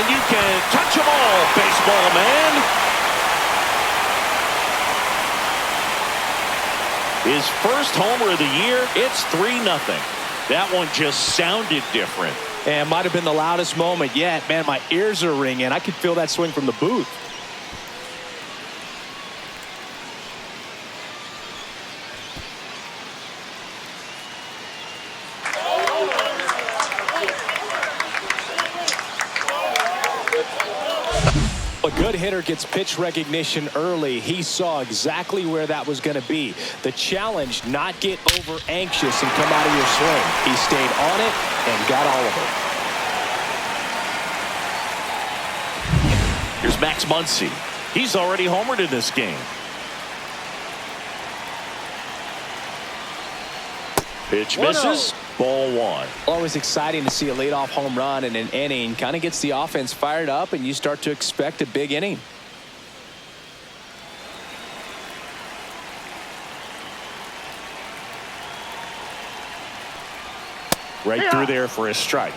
And you can touch them all, baseball man. His first homer of the year. It's 3-0. That one just sounded different. And might have been the loudest moment yet. Man, my ears are ringing. I could feel that swing from the booth. A good hitter gets pitch recognition early. He saw exactly where that was going to be. The challenge, not get over anxious and come out of your swing. He stayed on it and got all of it. Here's Max Muncy. He's already homered in this game. Pitch misses. Ball one. Always exciting to see a leadoff home run in an inning. Kind of gets the offense fired up, and you start to expect a big inning. Right through there for a strike.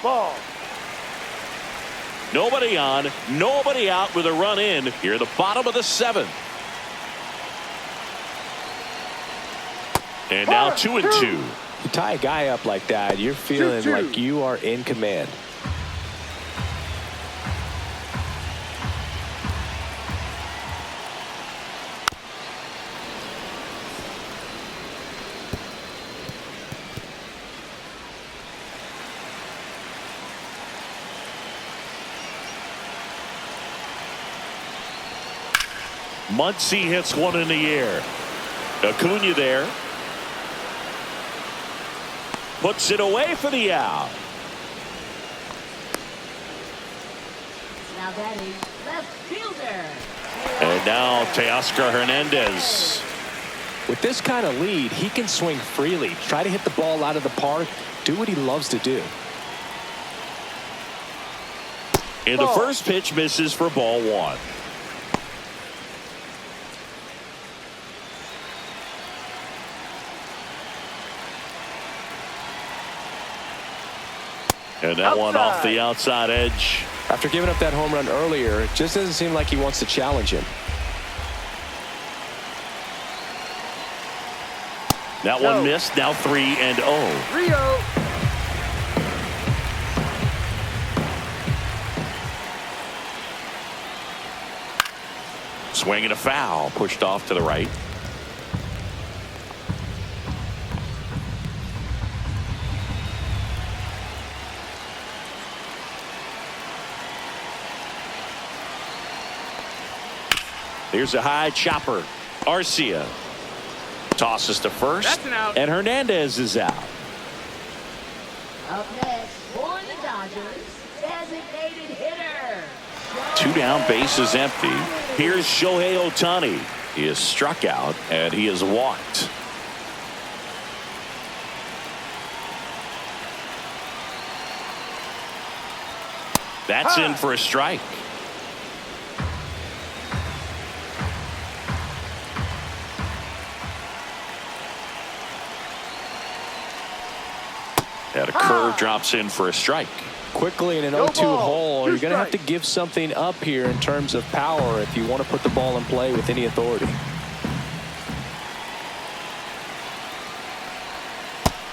Ball. Nobody on, nobody out with a run in here, the bottom of the 7th. And now 2-2. You tie a guy up like that, you're feeling 2-2. like you are in command. Muncy hits one in the air. Acuna there. Puts it away for the out. Now batting left fielder. And now Teoscar Hernandez. With this kind of lead, he can swing freely, try to hit the ball out of the park, do what he loves to do. And the first pitch misses for ball one. And that one off the outside edge. After giving up that home run earlier, it just doesn't seem like he wants to challenge him. That one missed. Now 3-0. 3-0. Swing and a foul. Pushed off to the right. Here's a high chopper. Arcia tosses to first. That's an out. And Hernandez is out. Up next for the Dodgers, designated hitter. 2 down, bases empty. Here's Shohei Ohtani. He is struck out and he is walked. That's in for a strike. And a curve drops in for a strike. Quickly in an 0-2 hole, you're going to have to give something up here in terms of power if you want to put the ball in play with any authority.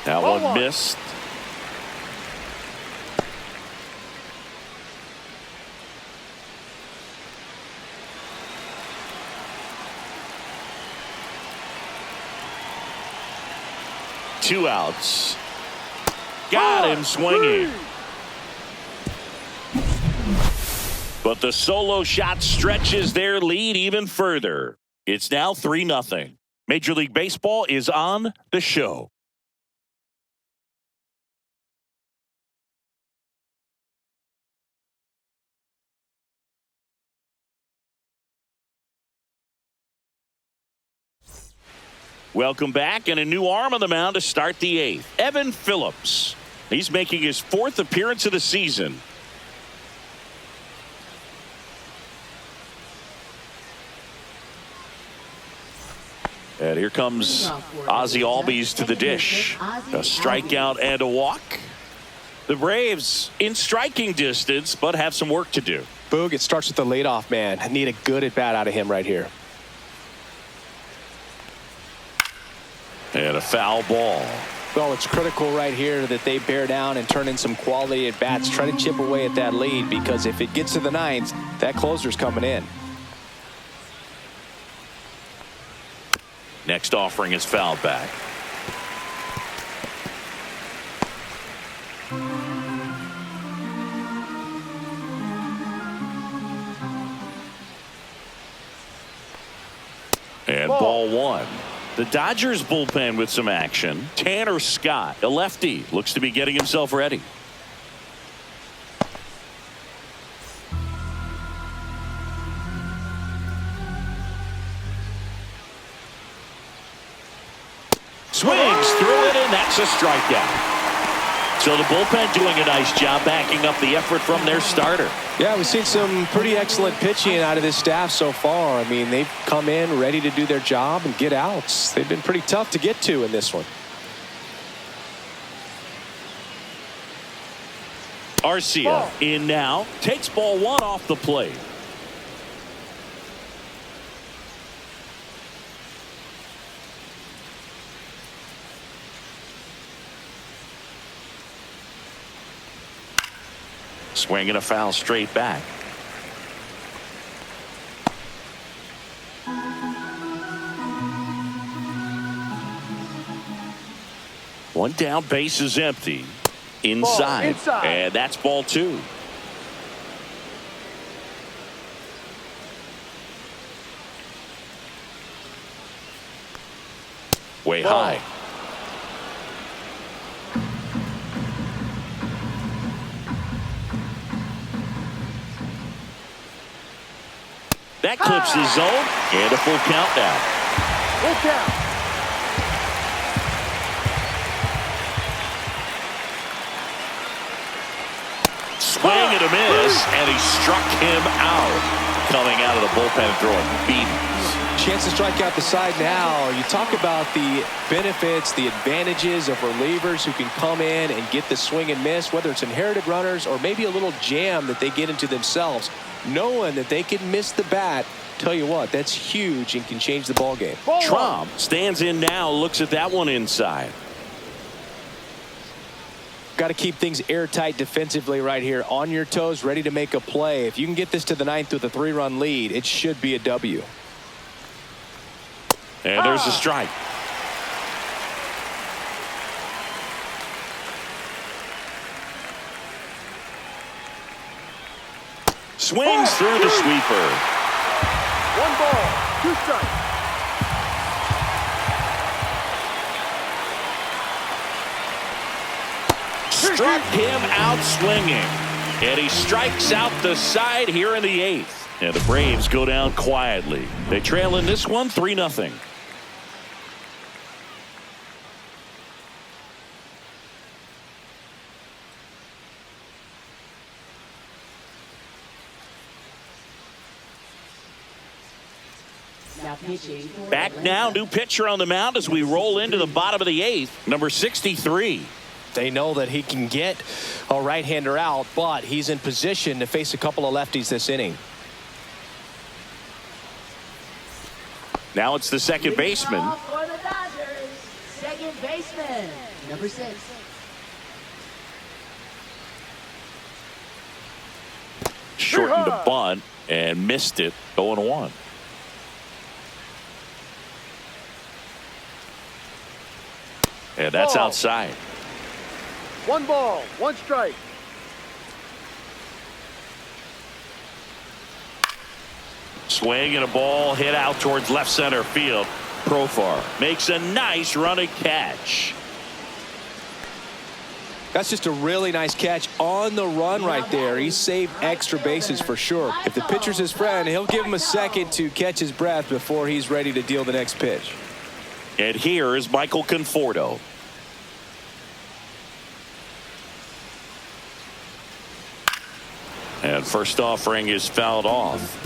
That one missed. Two outs. Got him swinging. But the solo shot stretches their lead even further. It's now 3-0. Major League Baseball is on the show. Welcome back, and a new arm on the mound to start the 8th. Evan Phillips. He's making his 4th appearance of the season. And here comes Ozzie Albies to the dish. A strikeout and a walk. The Braves in striking distance, but have some work to do. Boog, it starts with the leadoff man. I need a good at bat out of him right here. And a foul ball. Well, it's critical right here that they bear down and turn in some quality at bats. Try to chip away at that lead, because if it gets to the ninth, that closer's coming in. Next offering is fouled back. And ball one. The Dodgers bullpen with some action. Tanner Scott, a lefty, looks to be getting himself ready. Swings through it, and that's a strikeout. So the bullpen doing a nice job backing up the effort from their starter. Yeah, we've seen some pretty excellent pitching out of this staff so far. I mean, they've come in ready to do their job and get outs. They've been pretty tough to get to in this one. Arcia in now, takes ball one off the plate. Swinging a foul straight back. One down, base is empty. Inside. And that's ball two. Way high. That clips the zone, and a full count now. Full count. Swing and a miss, and he struck him out. Coming out of the bullpen and throwing beatings. Chance to strike out the side now. You talk about the benefits, the advantages of relievers who can come in and get the swing and miss, whether it's inherited runners or maybe a little jam that they get into themselves. Knowing that they can miss the bat, tell you what, that's huge and can change the ball game. Trump stands in now, looks at that one inside. Got to keep things airtight defensively right here, on your toes, ready to make a play. If you can get this to the ninth with a 3-run lead, it should be a W. And there's a strike. Swings through the sweeper. 1 ball, 2 strikes. Struck him out swinging. And he strikes out the side here in the 8th. And the Braves go down quietly. They trail in this one 3-0. Back now, new pitcher on the mound as we roll into the bottom of the 8th, number 63. They know that he can get a right-hander out, but he's in position to face a couple of lefties this inning. Now it's the second baseman. For the Dodgers, second baseman, number 6. Shortened a bunt and missed it, 0-1. And that's outside. 1 ball, 1 strike. Swing and a ball hit out towards left center field. Profar makes a nice running catch. That's just a really nice catch on the run right there. He saved extra bases for sure. If the pitcher's his friend, he'll give him a second to catch his breath before he's ready to deal the next pitch. And here is Michael Conforto. And first offering is fouled off.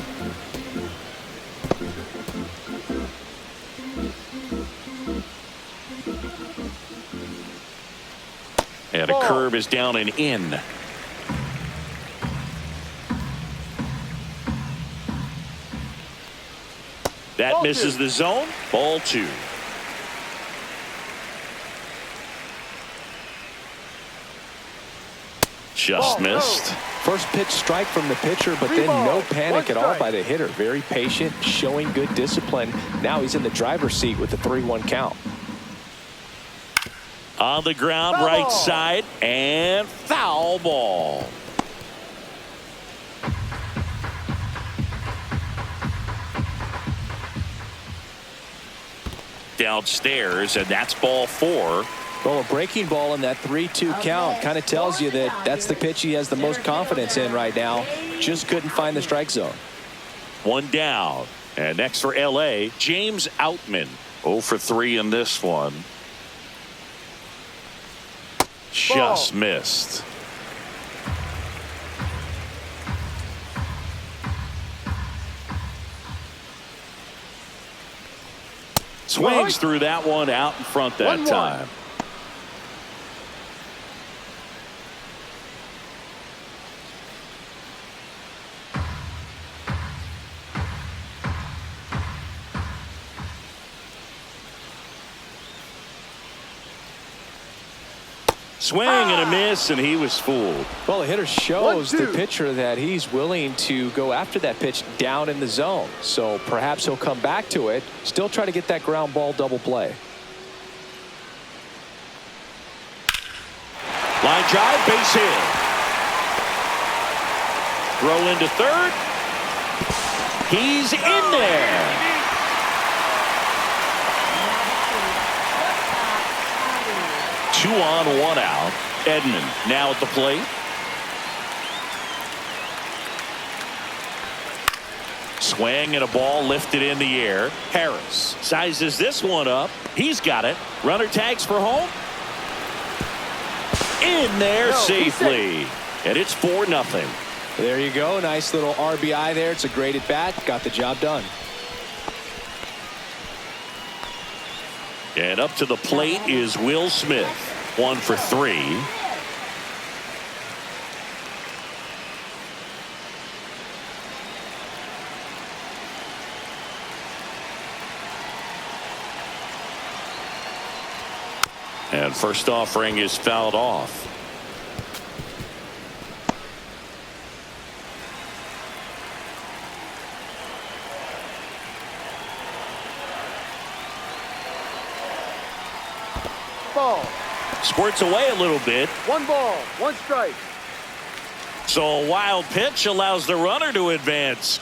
And a Ball. curve is down and in. That Ball misses two. the zone. Ball 2. Just Ball, missed. First pitch strike from the pitcher, but Three then no balls, panic one at all strike. by the hitter. Very patient, showing good discipline. Now he's in the driver's seat with the 3-1 count. On the ground, Foul right ball. side, and foul ball. Downstairs, and that's ball 4. Well, a breaking ball in that 3-2 count kind of tells you that that's the pitch he has the most confidence in right now. Just couldn't find the strike zone. 1 down. And next for L.A., James Outman. 0 for 3 in this one. Just missed. Swings through that one out in front that 1-1. time. Swing and a miss, and he was fooled. Well, the hitter shows 1-2. the pitcher that he's willing to go after that pitch down in the zone. So perhaps he'll come back to it, still try to get that ground ball double play. Line drive, base hit. Throw into third. He's in there. 2 on, 1 out. Edman now at the plate. Swing and a ball lifted in the air. Harris sizes this one up. He's got it. Runner tags for home. In there safely. And it's 4-0. There you go. Nice little RBI there. It's a great at bat. Got the job done. And up to the plate is Will Smith. 1 for 3. And first offering is fouled off. Ball. Squirts away a little bit. 1 ball, 1 strike. So a wild pitch allows the runner to advance.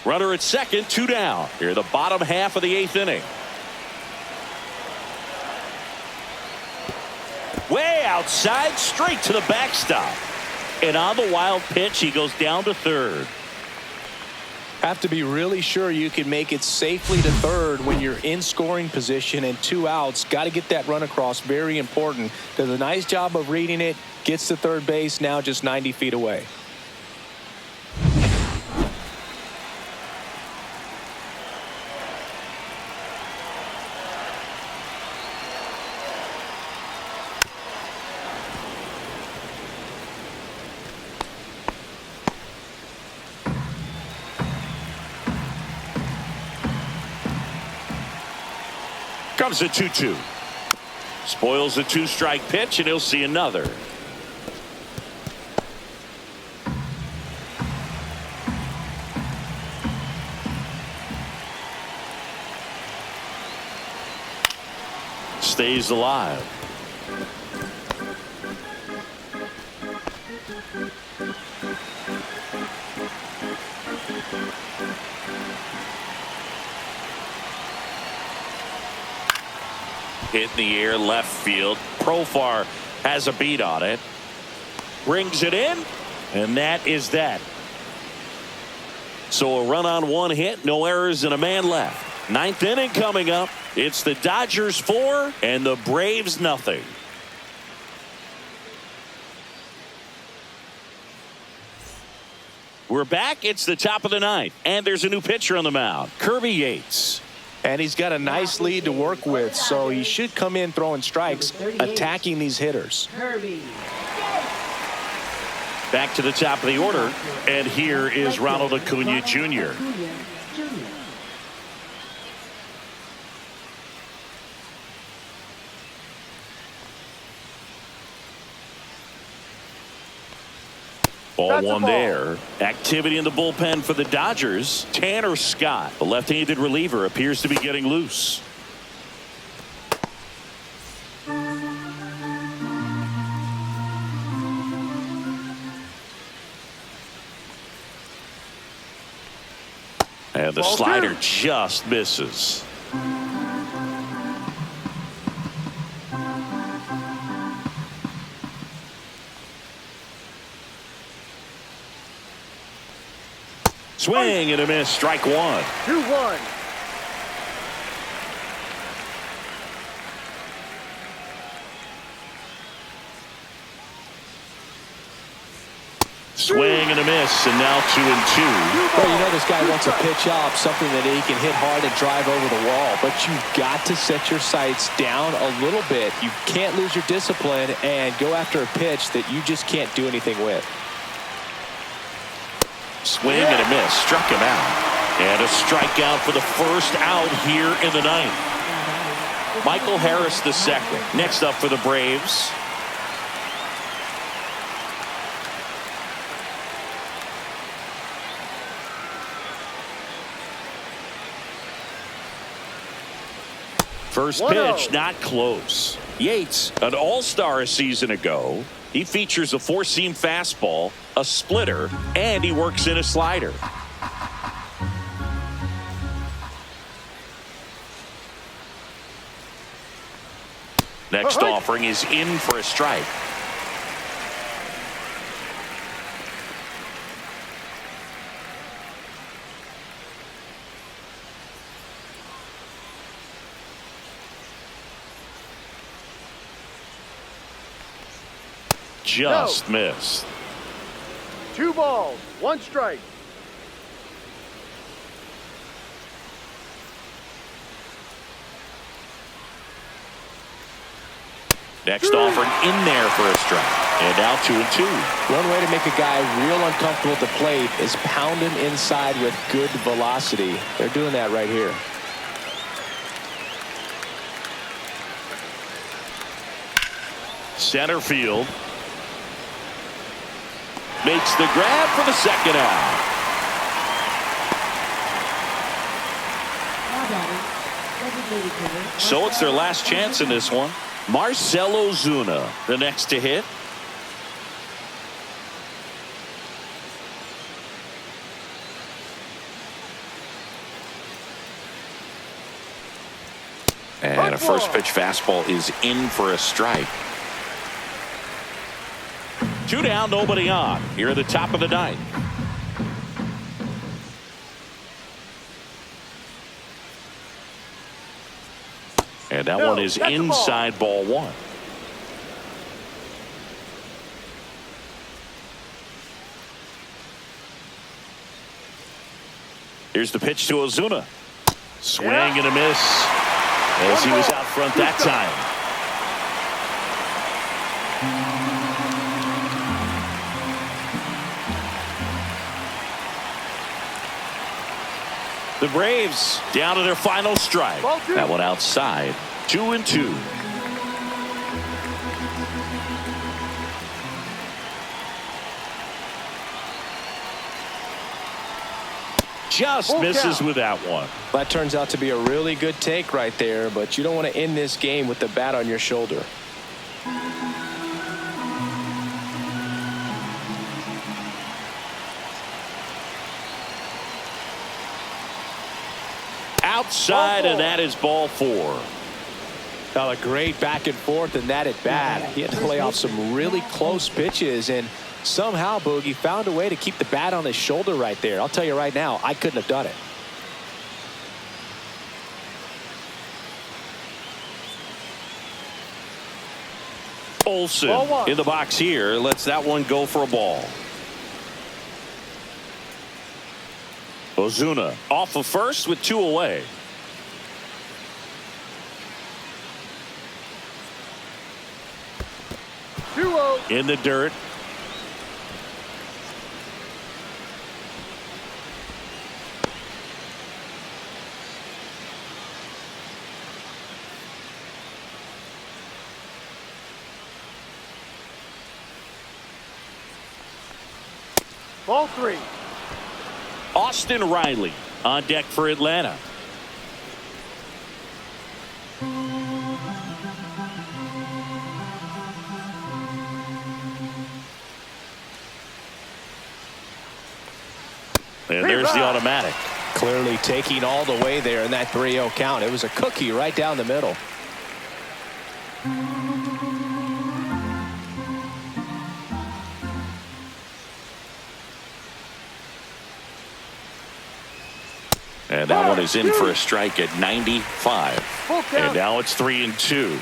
Runner at second, 2 down. Here the bottom half of the 8th inning. Way outside, straight to the backstop. And on the wild pitch, he goes down to third. Have to be really sure you can make it safely to third when you're in scoring position and 2 outs. Got to get that run across. Very important. Does a nice job of reading it. Gets to third base, now just 90 feet away. Comes a 2-2. Spoils the 2-strike pitch, and he'll see another. Stays alive. Hit in the air, left field. Profar has a beat on it. Brings it in, and that is that. So a run on 1 hit, no errors, and a man left. 9th inning coming up. It's the Dodgers 4 and the Braves nothing. We're back. It's the top of the 9th, and there's a new pitcher on the mound, Kirby Yates. And he's got a nice lead to work with, so he should come in throwing strikes, attacking these hitters. Kirby. Back to the top of the order, and here is Ronald Acuna Jr. Ball one there. Activity in the bullpen for the Dodgers. Tanner Scott, the left-handed reliever, appears to be getting loose. And the slider just misses. Swing and a miss. Strike one. 2-1. Swing and a miss, and now 2-2. Well, you know this guy wants a pitch up, something that he can hit hard and drive over the wall. But you've got to set your sights down a little bit. You can't lose your discipline and go after a pitch that you just can't do anything with. Swing and a miss. Struck him out. And a strikeout for the first out here in the ninth. Michael Harris the second. Next up for the Braves. First pitch, not close. Yates, an all-star a season ago. He features a four-seam fastball, a splitter, and he works in a slider. Next offering is in for a strike. Just missed. 2 balls, 1 strike. Next offering in there for a strike. And now 2-2. One way to make a guy real uncomfortable at the plate is pound him inside with good velocity. They're doing that right here. Center field. Makes the grab for the second out. So it's their last chance in this one. Marcell Ozuna, the next to hit. And a first pitch fastball is in for a strike. 2 down, nobody on. Here at the top of the ninth. And that one is inside ball one. Here's the pitch to Ozuna. Swing and a miss as he was out front that time. The Braves down to their final strike. That one outside. 2-2. Just misses with that one. That turns out to be a really good take right there, but you don't want to end this game with the bat on your shoulder. Outside, and that is ball 4. A great back and forth in that at bat. He had to lay off some really close pitches, and somehow Boogie found a way to keep the bat on his shoulder right there. I'll tell you right now, I couldn't have done it. Olsen in the box here lets that one go for a ball. Ozuna off of first with 2 away. 2-0. In the dirt. Ball 3. Austin Riley on deck for Atlanta. And there's the automatic. Clearly taking all the way there in that 3-0 count. It was a cookie right down the middle. And that one is in for a strike at 95. And now it's 3-2.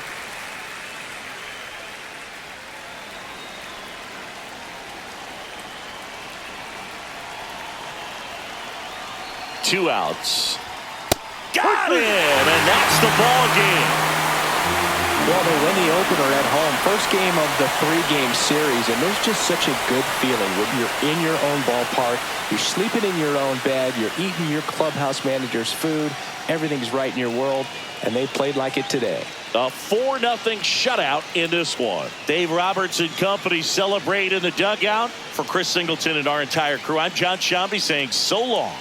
Two outs. Got him! And that's the ball game. Well, they win the opener at home. First game of the 3-game series, and there's just such a good feeling when you're in your own ballpark, you're sleeping in your own bed, you're eating your clubhouse manager's food, everything's right in your world, and they played like it today. A 4-0 shutout in this one. Dave Roberts and company celebrate in the dugout. For Chris Singleton and our entire crew, I'm John Shambi saying so long.